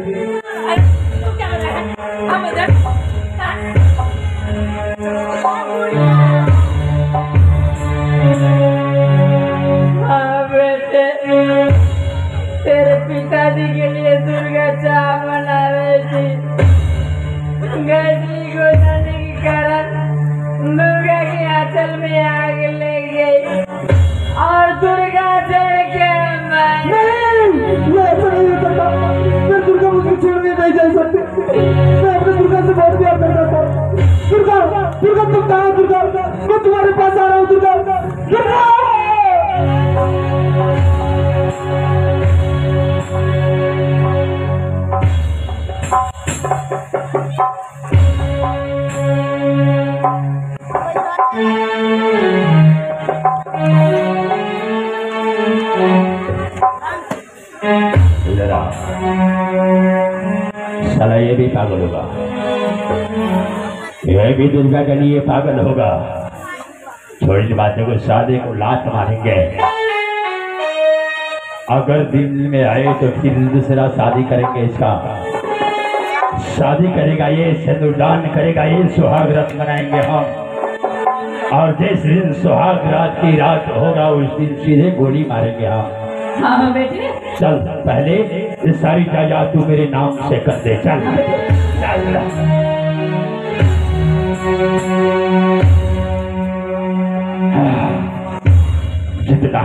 Speaker 4: तेरे पिताजी के लिए दुर्गा चाह बना रही थी। गजनी को जाने के कारण दुर्गा के आंचल में आग लग गई और दुर्गा चढ़ के
Speaker 2: ये ऐसा नहीं हो सकता। मैं दुर्गा मुझे छोड़ने नहीं जा सकती। मैं अपने दुर्गा से बहुत प्यार करता था। दुर्गा, दुर्गा तुम कहाँ? दुर्गा, मैं तुम्हारे पास आ रहा हूँ। दुर्गा, दुर्गा।
Speaker 3: साला ये भी पागल होगा, यह भी दुर्गा के लिए पागल होगा। छोटी बातों को शादी को लात मारेंगे, अगर दिल में आए तो फिर दूसरा शादी करेंगे। इसका शादी करेगा ये, सिंदूरदान करेगा ये, सुहाग रात मनाएंगे हम। और जिस दिन सुहाग रात की रात होगा उस दिन सीधे गोली मारेंगे हम।
Speaker 4: हाँ बेटे,
Speaker 3: चल पहले ये सारी जायदाद तू मेरे नाम से कर दे। चल चल।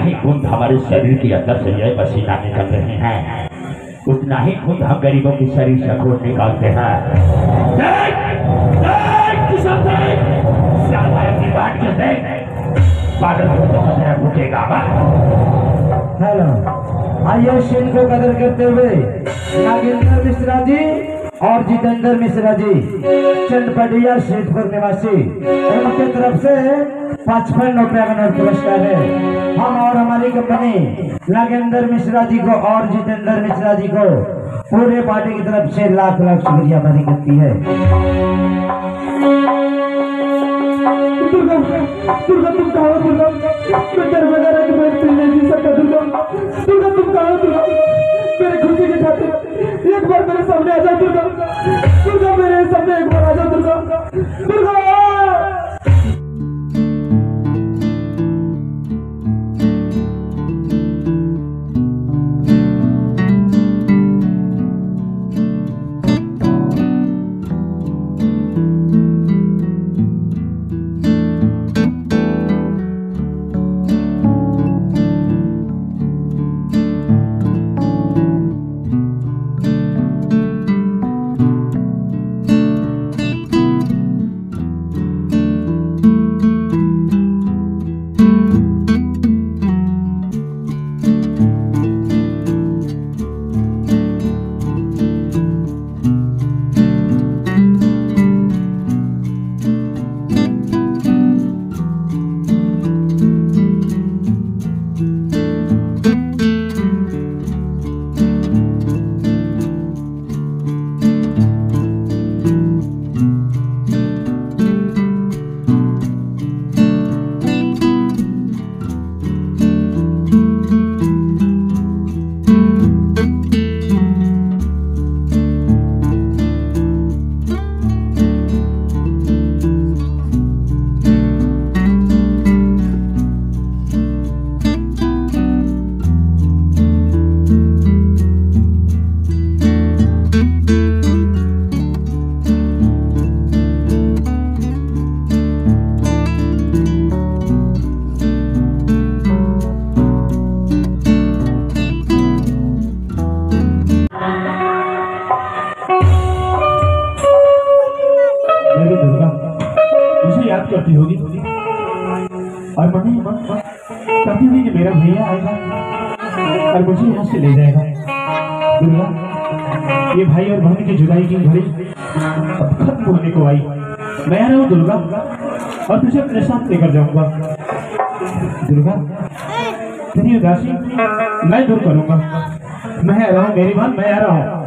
Speaker 3: ही बूंद हमारे शरीर के अंदर से यह पसीना निकल रहे हैं, उतना ही बूंद हम गरीबों की शरीर से खून निकालते हैं।
Speaker 2: हेलो, आइए शेर को कदर करते हुए नागेंद्र मिश्रा जी और जितेंद्र मिश्रा जी, चंदपटिया शेखपुर निवासी, उनके तरफ से 55 रुपया का नोट पुरस्कार है। हम और हमारी कंपनी नागेंद्र मिश्रा जी को और जितेंद्र मिश्रा जी को पूरे पार्टी की तरफ से लाख लाख शुक्रिया अदा करती है। दुर्गा, दुर्गा तुम कहाँ हो? दुर्गा, मैं दरवाजा की बात नहीं जी सकता। दुर्गा, दुर्गा तुम कहाँ हो? दुर्गा, मेरे खुशी की खातिर एक बार मेरे सामने आ जाओ। दुर्गा, दुर्गा मेरे सामने एक बार आ जाओ। दुर्गा, दुर्गा।
Speaker 3: करती होगी और मम्मी कहती हुई कि मेरा भैया आएगा और मुझे यहाँ से ले जाएगा। दुर्गा, ये भाई और बहन की जुदाई की घड़ी अब खत्म होने को आई। मैं आ रहा हूँ दुर्गा, और तुझे अपने साथ लेकर जाऊंगा। दुर्गा, तेरी उदासी मैं दूर करूंगा। मैं आ रहा हूँ मेरी बहन, मैं आ रहा हूँ।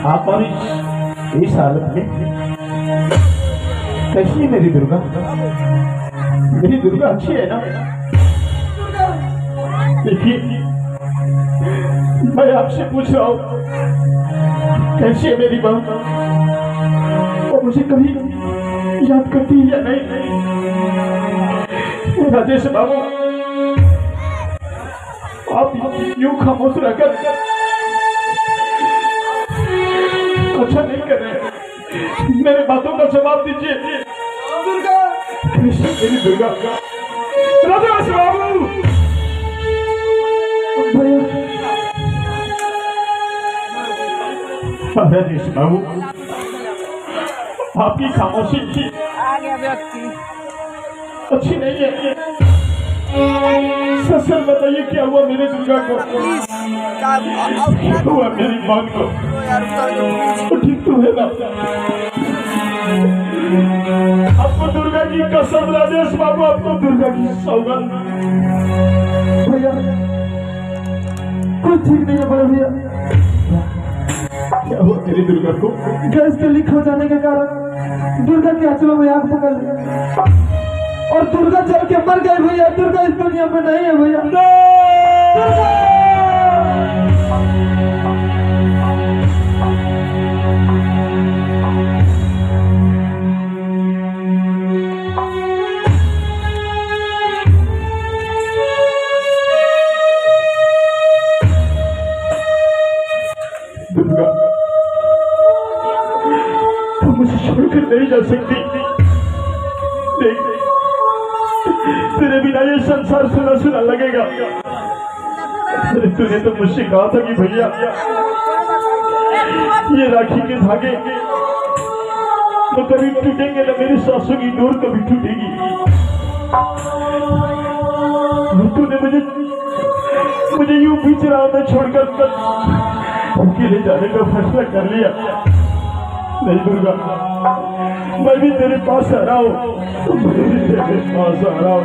Speaker 3: आप और इस हालत में कैसी है मेरी दुर्गा? मेरी दुर्गा अच्छी है ना? देखिए, मैं आपसे पूछ रहा हूँ कैसी है मेरी बहन, और मुझे कभी याद करती है या नहीं? राजेश बाबू, आप यूं खामोश रहकर अच्छा नहीं कर रहे, मेरे बातों का जवाब दीजिए। मेरी दुर्गा, राजेश बाबू, राजेश बाबू, आपकी खामोशी अच्छी नहीं है। सच बताइए क्या हुआ मेरे दुर्गा को? हुआ मेरी मां को ठीक तो है ना? आपको दुर्गा की कसम राजेश बाबू, आपको दुर्गा की सौगंध।
Speaker 2: भैया कुछ ठीक नहीं है बड़े भैया,
Speaker 3: क्या हुआ तेरी दुर्गा को?
Speaker 2: गैस के लीक हो जाने के कारण दुर्गा के आंचलों में आग पकड़ ली और दुर्गा जल के मर गई भैया। दुर्गा इस दुनिया में नहीं है भैया।
Speaker 3: दुर्गा तुम मुझे छोड़कर नहीं जा सकती। देख तेरे बिना ये संसार सुना सुना लगेगा। अरे तूने तो मुझसे कहा था कि भैया ये राखी के धागे तो कभी टूटेंगे ना, मेरी सासों की डोर कभी टूटेगी। तूने मुझे यूं बीच राह में छोड़कर अकेले जाने का फैसला कर लिया। नहीं दुर्गा, मैं भी तेरे पास आ रहा हूँ, मैं भी तेरे पास आ रहा हूँ।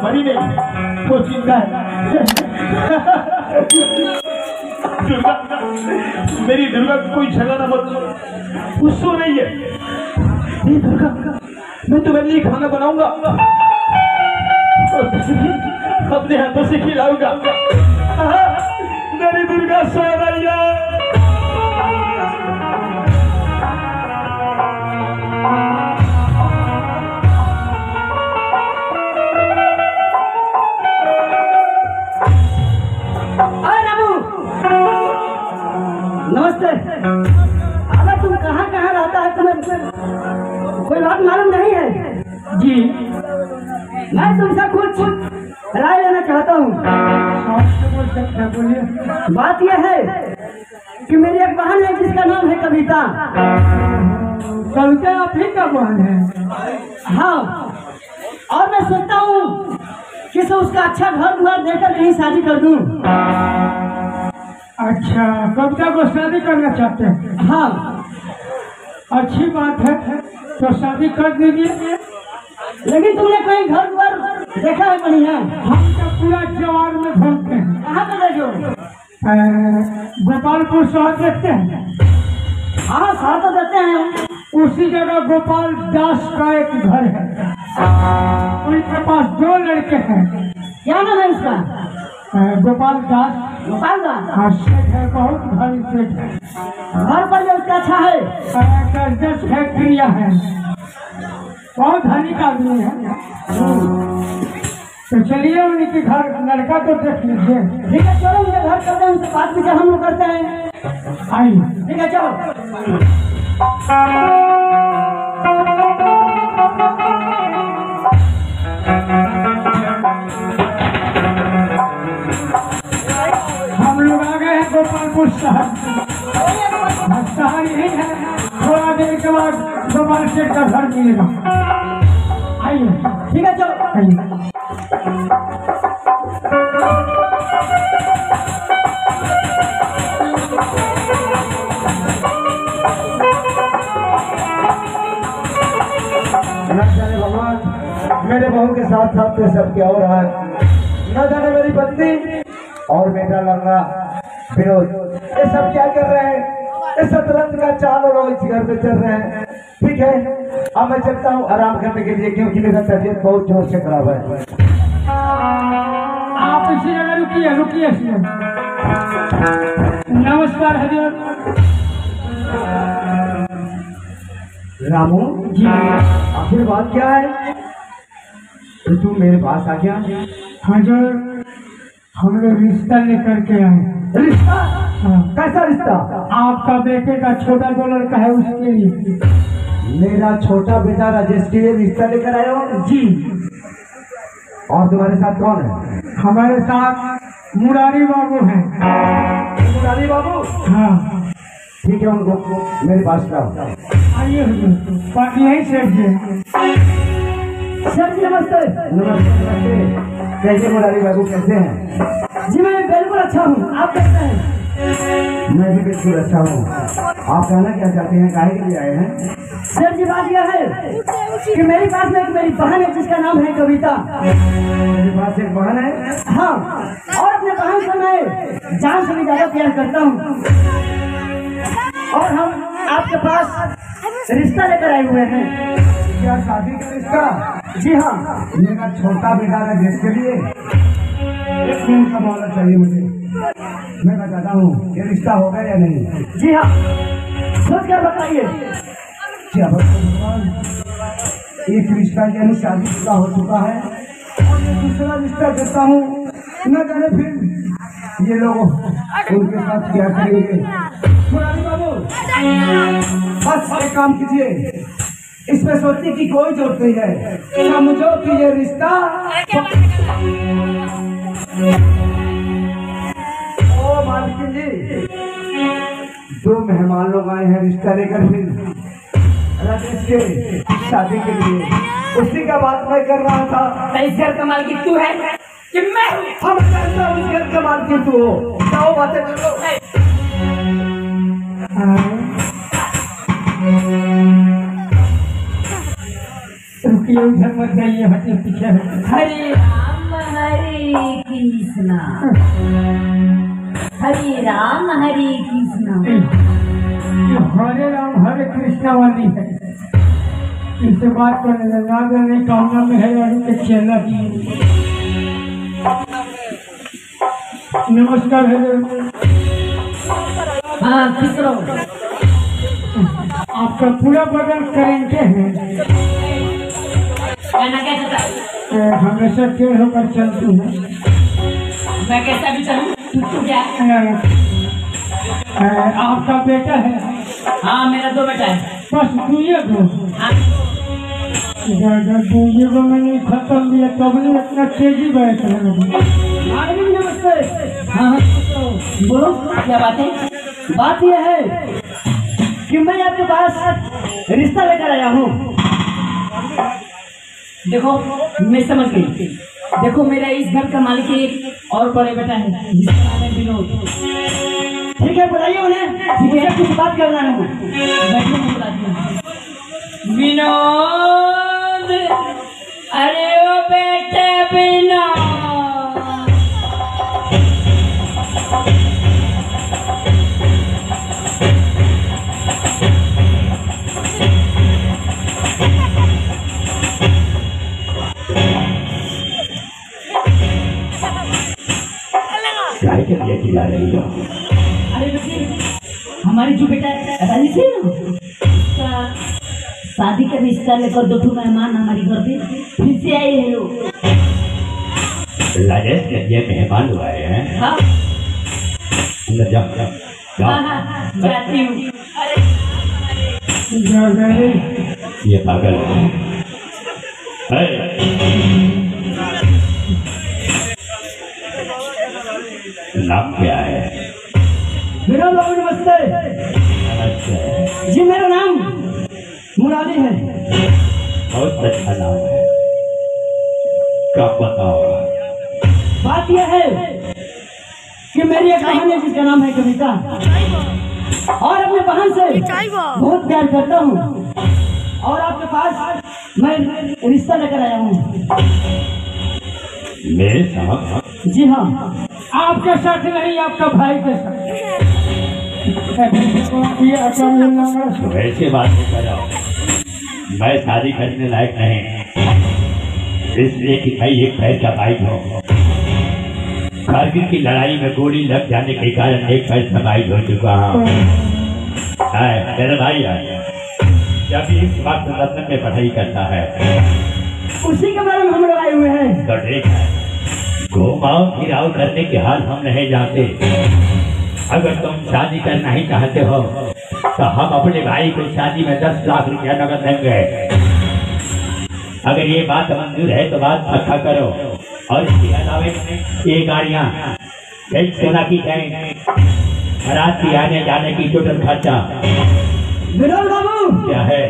Speaker 3: मरी नहीं, वो जिंदा है। दुर्गा, मेरी दुर्गा कोई झगड़ा मत, वो सो रही है। ये दुर्गा, मैं तुम्हारे लिए खाना बनाऊंगा और अपने हाथों से खिलाऊंगा। मेरी दुर्गा सो रही है।
Speaker 1: नमस्ते। अबे तुम कहाँ रहता है? तुम्हें कोई बात मालूम नहीं है?
Speaker 2: जी,
Speaker 1: मैं तुमसे कुछ राय लेना चाहता हूँ। बात यह है कि मेरी एक बहन है जिसका नाम है कविता।
Speaker 2: कविता आप ही का बहन है?
Speaker 1: हाँ, और मैं सोचता हूँ कि उसका अच्छा घर द्वार देकर कहीं शादी कर दूँ।
Speaker 2: अच्छा, कविता को शादी करना चाहते हैं?
Speaker 1: हाँ,
Speaker 2: अच्छी बात है, तो शादी कर दीजिए।
Speaker 1: लेकिन तुमने कहीं घर द्वार देखा है बढ़िया?
Speaker 2: हम तो पूरा जवार में घूमते हैं।
Speaker 1: कहाँ पे देखो?
Speaker 2: गोपालपुर शहर देखते हैं।
Speaker 1: हाँ, शहर तो देते हैं।
Speaker 2: उसी जगह गोपाल दास का एक घर है, उनके पास 2 लड़के हैं।
Speaker 1: क्या नाम है उसका?
Speaker 2: गोपाल दास।
Speaker 1: गोपाल दास?
Speaker 2: हाँ, सेठ है, बहुत भारी सेठ है।
Speaker 1: घर पर जो उसका अच्छा है?
Speaker 2: 10 फैक्ट्रियाँ हैं, बहुत धनिक आदमी है। तो चलिए उनके घर लड़का तो देख लीजिए।
Speaker 1: ठीक है, चलो उनके घर करते हैं, उनसे बात विचार हम लोग करते हैं।
Speaker 2: आइए।
Speaker 1: ठीक है, चलो।
Speaker 2: हम लोग आ गए हैं गोपालपुर शहर। सेठ का घर मिलेगा। आइए। ठीक है चलो आइए। न जाने भगवान मेरे बहू के साथ साथ तो सब क्या हो रहा है, न जाने मेरी पत्नी और बेटा लड़का विनोद ये सब क्या कर रहे हैं। इस शतरंज का चाल और इस घर पे चल रहे हैं। ठीक है अब मैं चलता हूँ आराम करने के लिए, क्योंकि मेरा तबीयत बहुत जोर से खराब है। आप इसी जगह रुकिए रुकिए। नमस्कार हजरत। रामू जी आखिर बात क्या है, तो तू मेरे पास आ गया। हजरत हम लोग रिश्ता लेकर के आए। रिश्ता? हाँ। कैसा रिश्ता? आपका बेटे का छोटा जो लड़का है उसके लिए। मेरा छोटा बेटा राजेश के लिए रिश्ता लेकर आए हो? जी। और तुम्हारे साथ कौन है? हमारे साथ मुरारी बाबू हैं। मुरारी बाबू? हाँ। ठीक है उनको मेरे पास लाओ। आइए बाकी यही सेठ जी। सर जी नमस्ते। नमस्ते। कैसे मुरारी बाबू कैसे हैं? जी मैं बिल्कुल अच्छा हूँ, आप कैसे हैं? मैं भी बिल्कुल अच्छा हूँ। आप कहना क्या चाहते हैं, काहे के लिए आए हैं? सर जी बात यह है कि मेरे पास में एक मेरी बहन है जिसका नाम है कविता। मेरे पास एक बहन है? हाँ। और अपने बहन से मैं जान से भी ज्यादा प्यार करता हूँ और हम आपके पास रिश्ता लेकर आए हुए हैं। क्या शादी का रिश्ता? जी हाँ। मेरा छोटा बेटा है जिसके लिए एक खून का मामला चाहिए मुझे। मैं बताता हूँ ये रिश्ता होगा या नहीं। जी हाँ सोच कर बताइए। क्या भगवान एक रिश्ता यानी शादी पूरा हो चुका है और दूसरा रिश्ता करता हूँ, न जाने फिर ये लोग उनके साथ क्या करेंगे। मुरारी बाबू बस एक काम कीजिए, इसमें सोचने की कोई जरूरत नहीं है। समझो कि ये रिश्ता ओ मालकिन जी, दो मेहमान लोग आए हैं रिश्ता लेकर फिर राजेश के शादी के लिए, उसी का बात मैं कर रहा था।
Speaker 4: इस घर का मालिक तू है कि मैं हूँ?
Speaker 2: हम जानता हूँ इस घर का मालकिन तू हो। बताओ बातें कर लो। रुकिए उधर मत जाइए, हटे पीछे।
Speaker 4: हरे राम हरे कृष्णा हरे राम हरे कृष्णा।
Speaker 2: हरे राम हरे कृष्णा वाली है, इससे बात करने लगा नहीं कामना में है और उनके चेला की। नमस्कार है।
Speaker 4: हाँ किस रहो?
Speaker 2: आपका पूरा बदन करेंगे है,
Speaker 4: कहना क्या चाहता है?
Speaker 2: हमेशा टेढ़ होकर चलती है।
Speaker 4: मैं कैसा भी चलूं तू क्या?
Speaker 2: आपका बेटा है?
Speaker 4: हाँ मेरा दो बेटा है।
Speaker 2: बस दुए को?
Speaker 4: हाँ।
Speaker 2: दुए को मैंने खत्म दिया तब नहीं इतना तेजी बैठ रहा। नमस्ते।
Speaker 4: हाँ बोलो क्या बात है?
Speaker 1: बात यह है कि मैं आपके पास रिश्ता लेकर आया हूँ।
Speaker 4: देखो मैं समझ गई। देखो मेरा इस घर का मालिक एक और बड़े बेटा है जिसका नाम है विनोद।
Speaker 1: ठीक है बुलाइए उन्हें, ठीक है कुछ बात करना है।
Speaker 4: बैठने को बुलाती हूँ। विनोद, अरे ओ बेटे विनोद।
Speaker 3: काय के लिए चिल्ला रही हो?
Speaker 4: अरे बेटे हमारी जो बेटा राजेश है ना, उसका शादी का रिश्ता लेकर दो मेहमान हमारे घर पे फिर से आए हैं लोग।
Speaker 3: राजेश के लिए मेहमान लोग आए हैं?
Speaker 4: हाँ
Speaker 3: अंदर जाओ जाओ
Speaker 4: हाँ हाँ जाती हूँ।
Speaker 2: अरे
Speaker 3: ये पागल है। नाम क्या है?
Speaker 1: विनोद बाबू नमस्ते।
Speaker 3: नमस्ते।
Speaker 1: जी मेरा नाम
Speaker 2: मुरारी है।
Speaker 3: बहुत अच्छा नाम है। क्या बताओ?
Speaker 2: बात यह है कि मेरी एक बहन है जिसका नाम है कविता, और अपने बहन से बहुत प्यार करता हूँ, और आपके पास मैं रिश्ता लेकर आया हूँ।
Speaker 3: मेरे साथ?
Speaker 2: जी हाँ, आपके साथ नहीं, आपका भाई के साथ।
Speaker 3: वैसे बात नहीं कर रहा हूँ, मैं शादी करने लायक नहीं, इसलिए कि मैं एक पैर का भाई हूँ। कारगिल की लड़ाई में गोली लग जाने के कारण एक पैर का भाई हो चुका हूँ। मेरा भाई है, जब इस बात रत्न में पढ़ाई करता है,
Speaker 2: उसी के बारे में हम लगाए हुए हैं।
Speaker 3: तो ठीक है, घुमाओ फिराओ करने के हाल हम नहीं जानते। अगर तुम शादी करना ही चाहते हो तो हम अपने भाई को शादी में 10 लाख रुपया नगद देंगे। अगर ये बात मंजूर है तो बात पक्का करो, और इसके अलावा ये गाड़ियाँ, एक सोना की चैन, रात की आने जाने की टोटल खर्चा।
Speaker 2: विनोद बाबू,
Speaker 3: क्या है?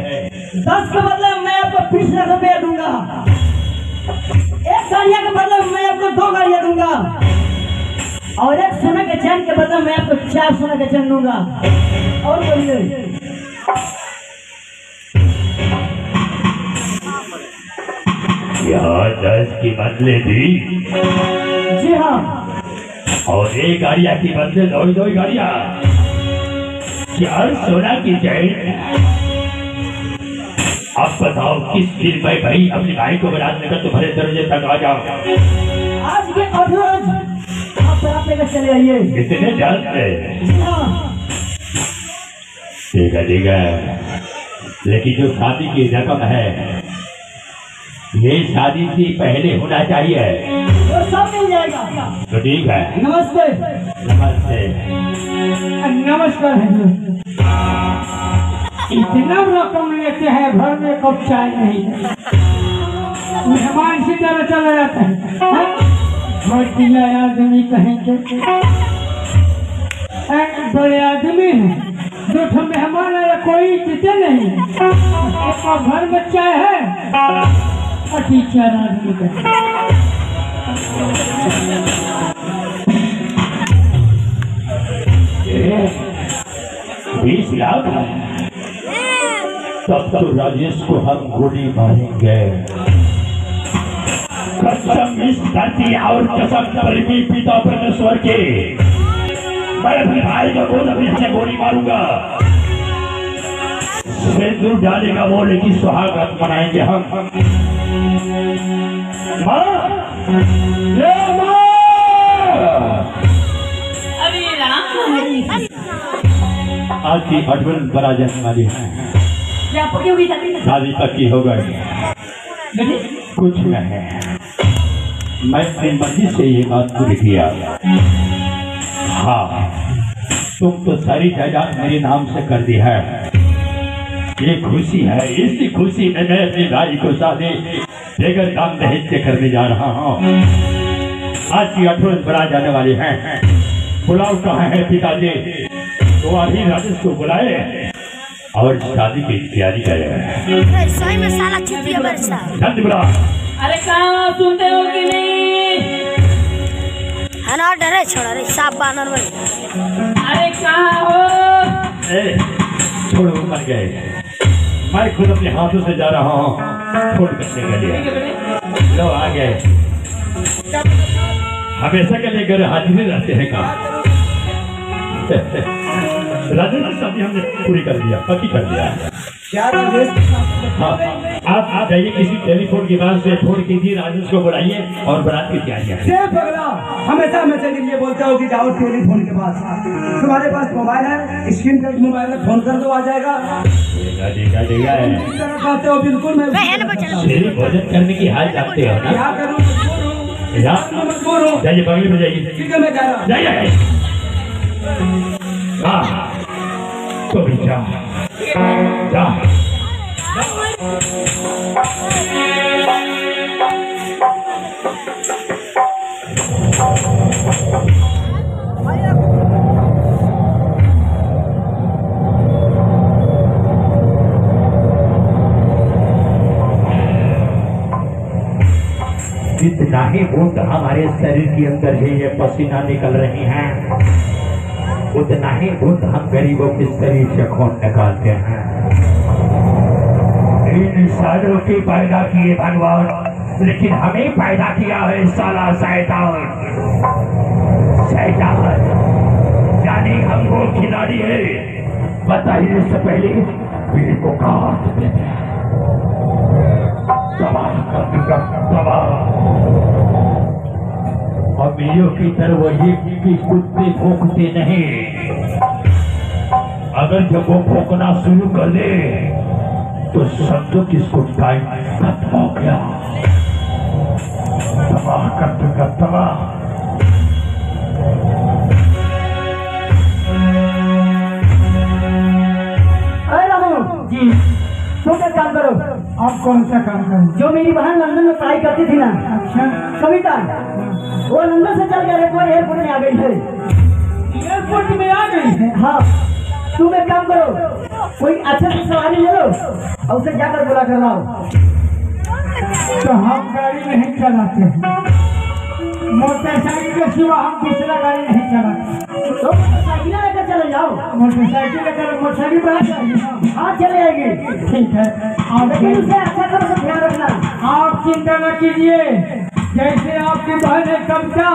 Speaker 2: 10 के बदले मैं आपको 20 लाख रुपया दूंगा। एक गाड़िया के बदले मैं आपको 2 गाड़ियाँ दूंगा, और एक सोना के चैन के बदले मैं आपको 4 सोना के चैन दूंगा। और बोलिए।
Speaker 3: यहाँ 10 की बदले भी?
Speaker 2: जी हाँ।
Speaker 3: और एक गाड़िया की बदले 2 गाड़ियाँ, 4 सोना की चैन। अब बताओ किस दिन मैं भाई अपने भाई को बरात लेकर तुम्हारे दरवाजे तक आ जाओ?
Speaker 2: आज के रोज आप बरात लेकर चले आइए।
Speaker 3: कितने जल्द? ठीक है ठीक है, लेकिन जो शादी की रकम है ये शादी से पहले होना चाहिए।
Speaker 2: वो सब मिल जाएगा।
Speaker 3: तो ठीक है।
Speaker 2: नमस्ते।
Speaker 3: नमस्ते।
Speaker 2: नमस्कार। इतना रकम लेते हैं, घर में कब चाय नहीं है, मेहमान से तरह चला जाता है। बढ़िया आदमी कहेंगे, बड़े आदमी है, 2 मेहमान आया, कोई जीते नहीं, एक घर में चाय है, 4 आदमी का।
Speaker 3: 20 लाख? तब तो राजेश को हम गोली मारेंगे। कसम इस धरती और कसम प्रेमी पिता परमेश्वर के, मैं अपने भाई को गोली मारूंगा। सिंदूर डालेगा वो, लेकिन सुहागरात मनाएंगे हम। माँ, आज की अडवन बड़ा जाने वाली है, शादी पक्की हो गई। कुछ नहीं, मैं अपनी मर्जी से ये बात पूरी किया। हाँ, तुम तो सारी जायदाद मेरे नाम से कर दी है। ये खुशी है, इसी खुशी में मैं अपनी भाई को शादी बेगर काम दहेज से करने जा रहा हूँ। आज की 8 बड़ा जाने वाली है। बुलाओ कहाँ है पिताजी? तो अभी राजेश को बुलाए और शादी की तैयारी करे।
Speaker 5: सही में साला चुतिया बरसा।
Speaker 3: जल्दी बुला।
Speaker 4: अरे कहाँ सुनते हो कि नहीं?
Speaker 5: है ना, डरे छोड़ा रे साफ बानर में।
Speaker 4: अरे कहाँ हो?
Speaker 3: छोड़ो, मर गए। मैं खुद अपने हाथों से जा रहा हूँ छोड़ करने के लिए। लो आ गए। हमेशा के लिए घर हाजिर रहते हैं काम। राजेश की शादी हमने पूरी कर दिया, पक्की कर दिया।
Speaker 2: क्या राजेश?
Speaker 3: हाँ, आप जाइए किसी टेलीफोन की बात से फोन कीजिए, राजेश को बुलाइए और बारात की तैयारियां।
Speaker 2: हमेशा हमेशा के लिए बोलता हो कि जाओ टेलीफोन के पास। तुम्हारे पास मोबाइल है, स्क्रीन टच मोबाइल में फोन कर दो, आ जाएगा।
Speaker 3: ठीक है।
Speaker 2: कहते हो बिल्कुल। मैं
Speaker 3: भोजन करने की हाल जाते हो ना?
Speaker 2: क्या करूँ?
Speaker 3: जाइए बगल में जाइए।
Speaker 2: ठीक है, मैं जा रहा हूँ।
Speaker 3: जाइए। तो भी जा। ही बूंद हमारे शरीर के अंदर से ये पसीना निकल रही हैं, उतना ही बूंद हम गरीबों के शरीर से खून निकालते हैं। इन सालों की पैदा किए भगवान, लेकिन हमें पैदा किया है साला शैतान। शैतान जाने हम वो खिलाड़ी है, बताइए से पहले पीड़ को काट देते हैं, अमीरों की तरह वो ये कि कुत्ते भौंकते नहीं, अगर जब वो भौंकना शुरू कर दे तो समझो किसको टाइम खत्म हो गया, तबाह कर दूंगा, तबाह।
Speaker 2: जी तुम एक काम करो। आप कौन सा काम करो? जो मेरी बहन लंदन में पढ़ाई करती थी ना, अच्छा कविता, वो लंदन से चल गए, वो एयरपोर्ट में आ गई है। एयरपोर्ट में आ गई है? हाँ। तुम एक काम करो, कोई अच्छा सी सवारी ले लो और उसे जाकर बुला कर लाओ। तो हम गाड़ी नहीं चलाते, मोटरसाइकिल के सिवा हम दूसरा गाड़ी नहीं चलाते। तो मोटरसाइकिल लेकर चले जाओ। मोटरसाइकिल लेकर, मोटरसाइकिल पर हाँ चले आएगी। ठीक है, लेकिन उसे अच्छा तरह से ध्यान रखना। आप चिंता न कीजिए, जैसे आपकी बहन है कविता,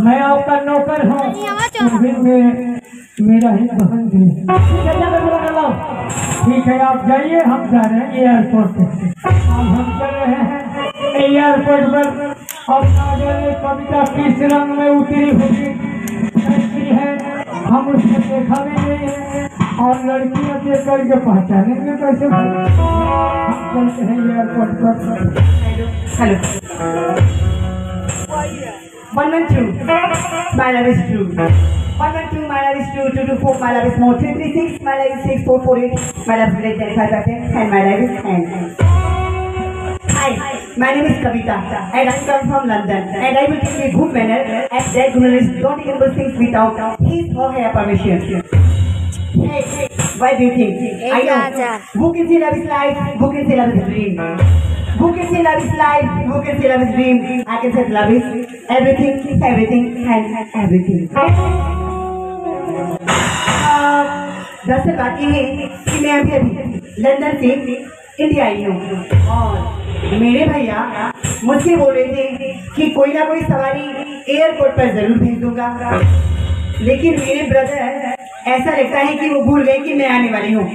Speaker 2: मैं आपका नौकर हूँ, मेरा ही बहन भी। ठीक है, आप जाइए, हम जा रहे हैं एयरपोर्ट पे। अब हम चल रहे हैं एयरपोर्ट पर। अब ना जाने कविता किस रंग में उतरी होगी, कैसी है, हम उसको देखा भी नहीं है, और लड़कियां देख करके पहचानेंगे कैसे। हम चलते हैं एयरपोर्ट पर।
Speaker 1: Hello 112 my love is true, 112 my love is true, 224 my love is more, 336 my love is 6448 my love is great 95%, and my love is 10. Hi, my name is Kavita and I come from London, and I will give you a good manner as that journalist don't able things without his or her permission. Hey, why do you think? I know. Who can say love is life? Who can say love is dream? Who can say love is life? Who can say love is dream? I can say love is everything, everything, and everything. दरअसल बात ये है कि मैं अभी London से India I हूँ, और मेरे भैया मुझसे बोल रहे थे कि कोई ना कोई सवारी एयरपोर्ट पर जरूर भेज दूंगा, लेकिन मेरे ब्रदर ऐसा लगता है कि वो भूल गए कि मैं आने वाली हूँ।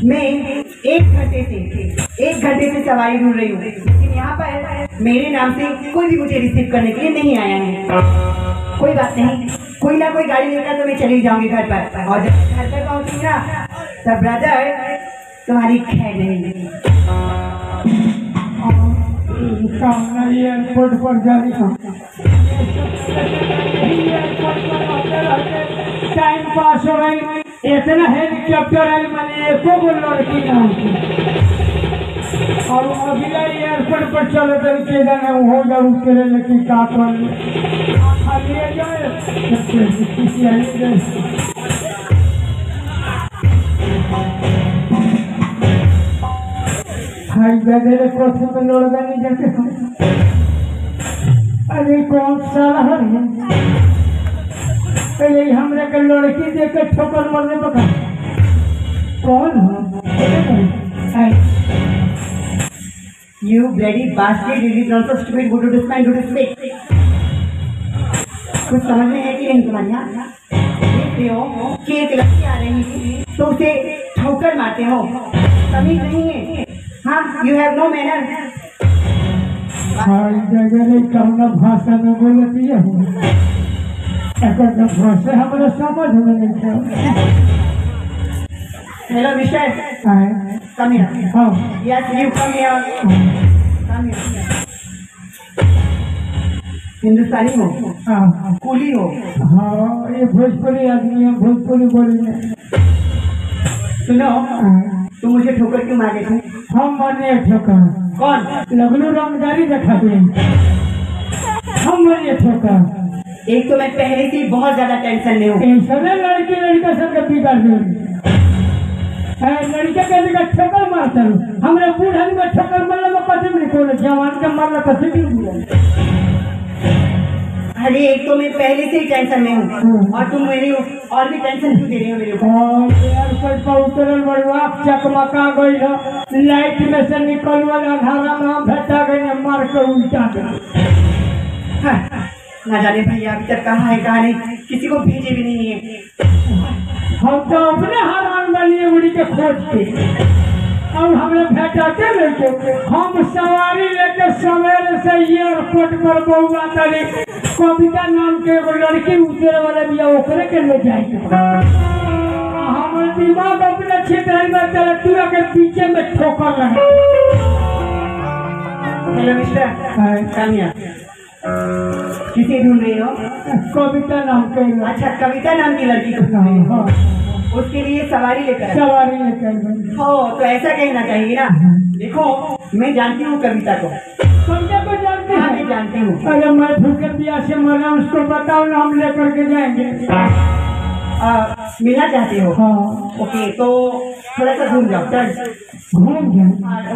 Speaker 1: मैं एक घंटे से सवारी ढूंढ रही हूँ, लेकिन यहाँ पर मेरे नाम से कोई भी मुझे रिसीव करने के लिए नहीं आया है। कोई बात नहीं, कोई ना कोई गाड़ी लेकर तो मैं चली जाऊंगी घर पर, और जब घर पर पहुंचूंगी ना तब ब्रदर तुम्हारी खैर नहीं।
Speaker 2: एयरपोर्ट पर जाने का टाइम पास हो गई, इतना हेलीकॉप्टर है, मैंने एको को लड़की ना और अगला एयरपोर्ट पर चलो तो हो जाऊ के लेकिन का कर ले जाए जगह कोठी में लड़का नहीं जाते। अरे कौन साला है पहले हमरे के लड़की देख के ठोकर मरने पका कौन है?
Speaker 1: You bloody bastard! You did not so stupid. Go to this man, go to this. कुछ समझ में है कि नहीं तुम्हारे यहाँ? देख रहे हो कि एक लड़की आ रही है तो उसे ठोकर मारते हो, तमीज नहीं है। हाँ, you have no manner.
Speaker 2: हर जगह कौन भाषा में बोलती है, भाषा हमारा समझ में नहीं है।
Speaker 1: Hello, Mister. Come here.
Speaker 2: हाँ।
Speaker 1: Yes, you come here. Come here. हिंदुस्तानी हो?
Speaker 2: हाँ।
Speaker 1: कुली हो?
Speaker 2: हाँ, ये भोजपुरी आदमी है, भोजपुरी बोली।
Speaker 1: सुनो, तुम मुझे ठोकर क्यों मारे थे?
Speaker 2: हम माने ठोकर।
Speaker 1: कौन?
Speaker 2: लगलू रंगदारी दिखा दे, हम माने ठोकर।
Speaker 1: एक तो मैं पहले से बहुत ज्यादा टेंशन में हूँ।
Speaker 2: टेंशन है, लड़की लड़का सब बिगाड़ देंगे।
Speaker 6: लड़के के लिए ठोकर मारता हूँ हमरे बूढ़ा में ठोकर मारने में कभी नहीं कोई जवान के मारना कभी नहीं।
Speaker 1: अरे एक तो मैं पहले से ही टेंशन में हूँ और तुम मेरी और भी टेंशन क्यों दे रही हो मेरे को?
Speaker 6: उतरल बड़ुआ चकमका गई हो लाइट में से निकल वाला अंधारा में भेटा गई मार के उल्टा
Speaker 1: हाँ, ना जाने भैया अभी तक कहाँ है कहाँ नहीं, किसी को भेजे भी नहीं है।
Speaker 6: हम तो अपने हैरान बनिए उड़ी के खोज के अब हमें भेटाते लेके हम सवारी लेके सवेरे से एयरपोर्ट पर बउआ तारी कविता नाम के एगो लड़की उतरे वाले भी ओकरे के ले जाएंगे। हमारे दिमाग अपने क्षेत्र में चले पूरा के पीछे में ठोकर लगे।
Speaker 1: हेलो मिस्टर कामिया, किसे ढूंढ रही हो?
Speaker 6: कविता नाम के।
Speaker 1: अच्छा, कविता नाम की लड़की को ढूंढ रही हो? उसके लिए सवारी लेकर हो तो ऐसा कहना चाहिए ना। देखो मैं जानती हूँ कविता को।
Speaker 6: कविता को जानते हैं?
Speaker 1: मैं जानती हूँ।
Speaker 6: अरे मैं भूखे प्यास से मरा, उसको बताओ ना, हम लेकर के जाएंगे।
Speaker 1: मिलना चाहते हो?
Speaker 6: हाँ।
Speaker 1: ओके, तो थोड़ा सा घूम जाओ।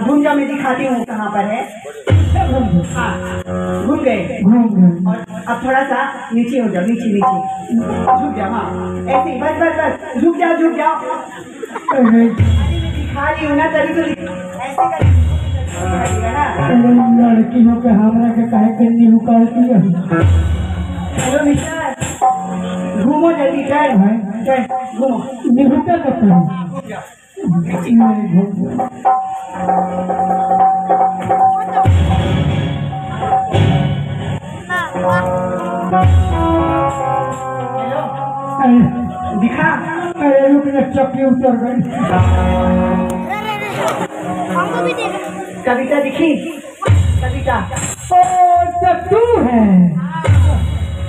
Speaker 1: घूम जाओ, मैं दिखाती हूँ कहाँ पर है। घूम गए और अब थोड़ा सा नीचे हो जाओ, नीचे झुक जाओ। हाँ ऐसे ही, बस झुक जाओ दिखा रही हूँ ना, तभी तो ऐसे
Speaker 6: लड़कियों के हमरा के काहे के नीलू करती है।
Speaker 1: हेलो मिस्टर, घूमो जल्दी, चल घूमो।
Speaker 6: नीलू क्या करते हैं?
Speaker 1: दिखा।
Speaker 6: अरे रुक ना, चक्की उतर गई।
Speaker 5: हमको भी देगा।
Speaker 1: कविता दिखी? कविता
Speaker 6: ओ तो तू है।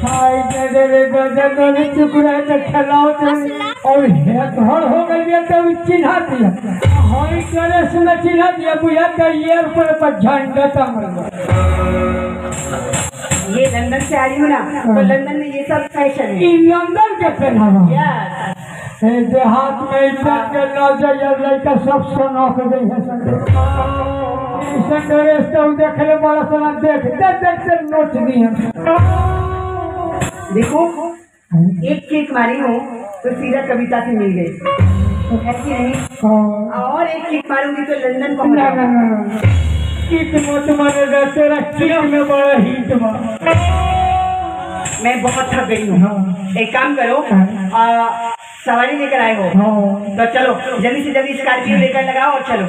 Speaker 6: हाय गदे चुप रहे तो खिलाओ और घर हो गई है तो चिन्हा दिया। हाय करे सुना चिन्हा दिया बुझा तो ये पर झंडा टंग।
Speaker 1: ये लंदन से आ रही हूँ ना, तो लंदन में ये सब फैशन है।
Speaker 6: लंदन के पहनावा देहात में इतना के नजर लड़का सब सोना के गई है। देख ले बड़ा सोना, देखते नोट दिए।
Speaker 1: देखो एक किक मारी हूँ तो सीधा कविता से मिल गई, ऐसी नहीं। और एक किक मारूंगी तो लंदन पहुंच।
Speaker 6: किक मत मारेगा, तेरा किक में बड़ा हिट मार।
Speaker 1: मैं बहुत थक गई हूँ। एक काम करो, सवारी लेकर आए हो तो चलो जल्दी से जल्दी स्कॉर्पियो लेकर लगाओ और चलो।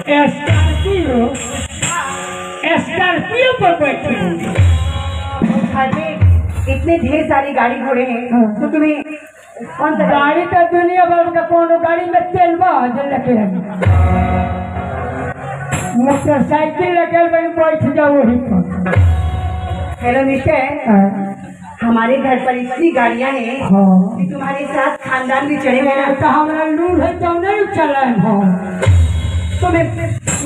Speaker 6: स्कॉर्पियो पर बैठी
Speaker 1: घर पे इतने ढेर सारी गाड़ी घोड़े हैं तो तुम्हें कौन सा
Speaker 6: गाड़ी तो दुनिया भर का कोनो गाड़ी में तेल लेके मोटरसाइकिल लेकर बैठ जाओ वही पर।
Speaker 1: हेलो मिस्टर, हमारे घर पर इतनी गाड़ियाँ हैं कि तुम्हारे साथ खानदान भी चढ़े हुए
Speaker 6: तो हमारा लूर है तो नहीं चला है।
Speaker 1: तो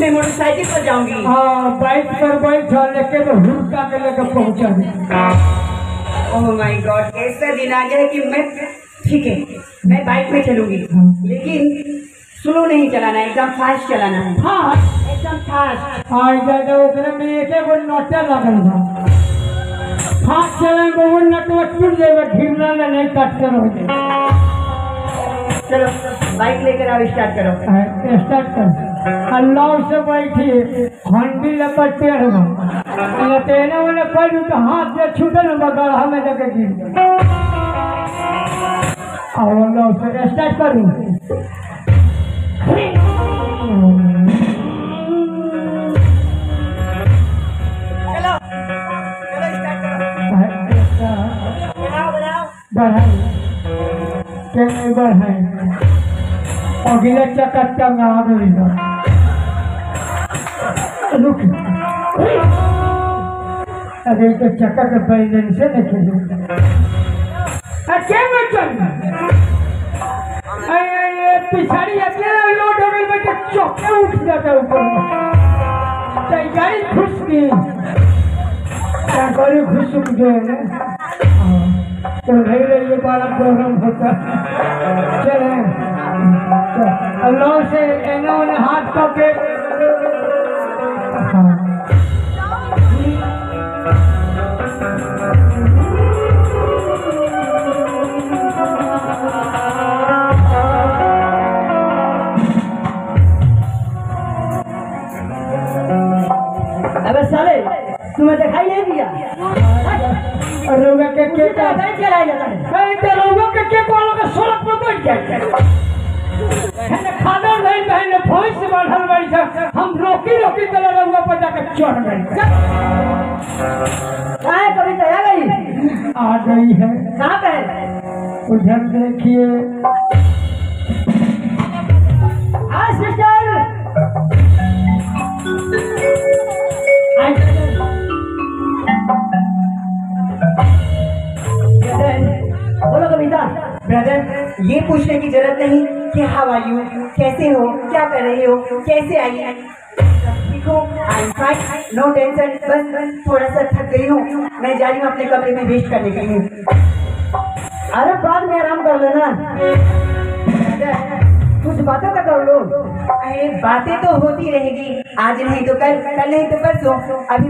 Speaker 1: मैं मोटरसाइकिल पर जाऊंगी।
Speaker 6: हाँ बाइक पर बैठ लेके तो हुक्का के लेकर पहुँचा।
Speaker 1: ओह माय गॉड, ऐसा दिन आ गया कि मैं ठीक है मैं बाइक में चलूंगी, लेकिन स्लो नहीं चलाना, एकदम फास्ट चलाना है।
Speaker 6: हाँ
Speaker 1: एकदम फास्ट।
Speaker 6: हाँ उतने में एक नोटा लगल था। फास्ट चलाएंगे वो नटवा टूट जाएगा, ढीमला में नहीं कट कर हो जाए।
Speaker 1: चलो बाइक लेकर आओ, स्टार्ट करो।
Speaker 6: स्टार्ट कर। अल्लाह से बैठिए, हंडी लपटे लटेने वाले पैर तो हाथ से छूटे न बगल हमें जगह गिर गए। और अल्लाह से स्टार्ट करूँ।
Speaker 1: चलो स्टार्ट करो।
Speaker 6: बढ़ाई क्या बढ़ाई अगले चक्का में आ गई। रुक अरे तो चक्का के बैलेंस से देखे क्या में चल पिछाड़ी अकेला लोड हो गई, बेटा चौके उठ जाता ऊपर। गाड़ी घुस गई, गाड़ी घुस गए तो नहीं रही, बड़ा प्रॉब्लम होता। चले लो से इन्होंने हाथ करके
Speaker 4: अबे साले तुम्हें दिखाई नहीं दिया
Speaker 6: रोगा के
Speaker 4: नहीं चलाया जाता है
Speaker 6: नहीं तो रोगा के वालों के सड़क पर बैठ जाए खाना नहीं पहले भैंस से बढ़ल बड़ी सब हम रोकी चला रहुआ पर जाकर चढ़ गई
Speaker 4: कविता आ
Speaker 6: आ गई
Speaker 4: गई
Speaker 6: है
Speaker 4: कहाँ पे है
Speaker 6: उधर देखिए
Speaker 4: हाँ सिस्टर बोलो कविता।
Speaker 1: ब्रदर, ये पूछने की जरूरत नहीं कि हाउ आर यू, कैसे हो, क्या कर रहे हो, कैसे आई। ठीक हो, I am fine, no tension, बस थोड़ा सा थक गई हूँ, मैं जा रही हूँ अपने कमरे में रेस्ट करने के लिए।
Speaker 4: अरे बाद में आराम कर लेना, कुछ बातें तो कर लो।
Speaker 1: अरे बातें तो होती रहेगी, आज नहीं तो कल, कल नहीं तो परसों। अभी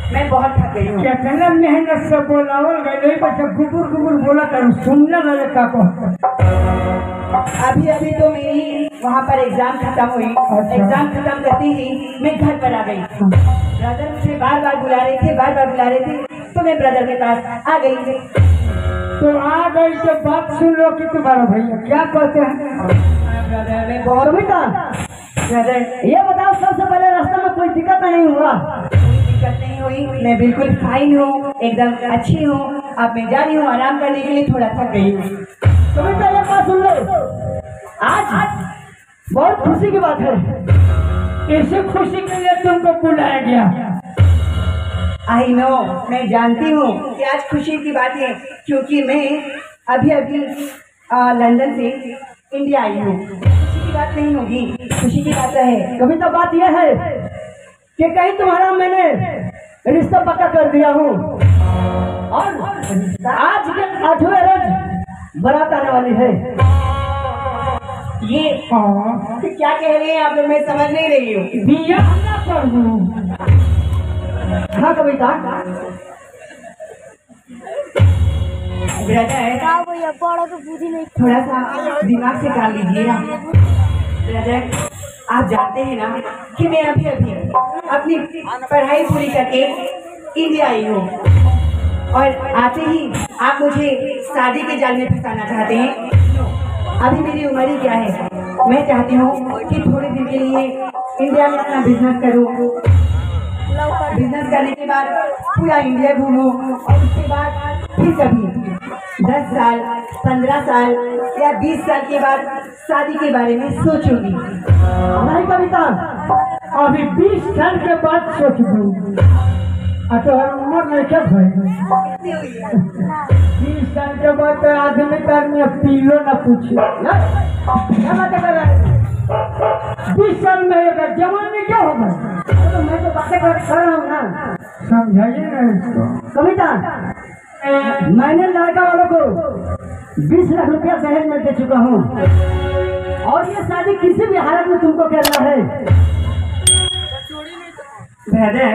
Speaker 1: मैं बहुत थक गई हूँ।
Speaker 6: कितना मेहनत से बोलावल गए बच्चा गुबुर बोला कर सुनने लगे का को
Speaker 1: अभी तो मेरी वहाँ पर एग्जाम खत्म हुई। एग्जाम खत्म करते ही मैं घर पर आ गई। ब्रदर मुझे बार बार बुला रहे थे, तो मैं ब्रदर के पास आ गई।
Speaker 6: तो आ गई तो बात सुन लो कि तुम्हारा भैया क्या कहते हैं।
Speaker 1: ब्रदर मैं बहुत ब्रदर
Speaker 4: ये बताओ सबसे पहले रास्ते में कोई दिक्कत नहीं हुआ?
Speaker 1: दिक्कत नहीं हुई, मैं बिल्कुल फाइन हूँ, एकदम अच्छी हूँ। अब मैं जा रही हूँ आराम करने के लिए, थोड़ा थक गई हूँ।
Speaker 4: तुम्हें पहले बात सुन लो, आज बहुत खुशी की बात है।
Speaker 6: इसी खुशी के लिए तुमको बुलाया गया।
Speaker 1: आई नो, मैं जानती हूँ कि आज खुशी की बात है, क्योंकि मैं अभी लंदन से इंडिया आई हूँ। खुशी की बात नहीं होगी, खुशी की बात है।
Speaker 4: कभी तो बात यह है कि कहीं तुम्हारा मैंने रिश्ता पक्का कर दिया हूँ और आज के 8वें रोज बारात आने वाली है।
Speaker 1: ये क्या कह रहे हैं आप लोग, मैं समझ नहीं रही हूँ।
Speaker 6: बिया ना कर दूं।
Speaker 4: हाँ कविता,
Speaker 1: थोड़ा सा दिमाग से काम लीजिएगा। ब्रदर, आप जानते हैं ना कि मैं अभी अपनी पढ़ाई पूरी करके इंडिया आई हूँ, और आते ही आप मुझे शादी के जाल में फंसाना चाहते हैं। अभी मेरी उम्र ही क्या है, मैं चाहती हूँ कि थोड़े दिन के लिए इंडिया में अपना बिजनेस करूँ। बिजनेस करने के बाद पूरा इंडिया घूमूं, और उसके बाद फिर कभी 10 साल, 15 साल या 20 साल के बाद शादी के बारे में सोचूंगी।
Speaker 4: नहीं कविता,
Speaker 6: अभी 20 साल के बाद सोच दूं। तो उम्र नहीं क्या भाई, 20 साल के बाद तो आदमी का पीलो न पूछे।
Speaker 4: क्या बातें कर रहा है?
Speaker 6: 20 साल में एक जवान में क्या होगा?
Speaker 4: तो मैं तो बातें कर रहा हूँ ना,
Speaker 6: समझाइए ना इसको।
Speaker 4: कविता, मैंने लड़का वालों को 20 लाख रुपया दहेज में दे चुका हूँ, और ये शादी किसी भी हालत में तुमको करना है।
Speaker 1: ब्रदर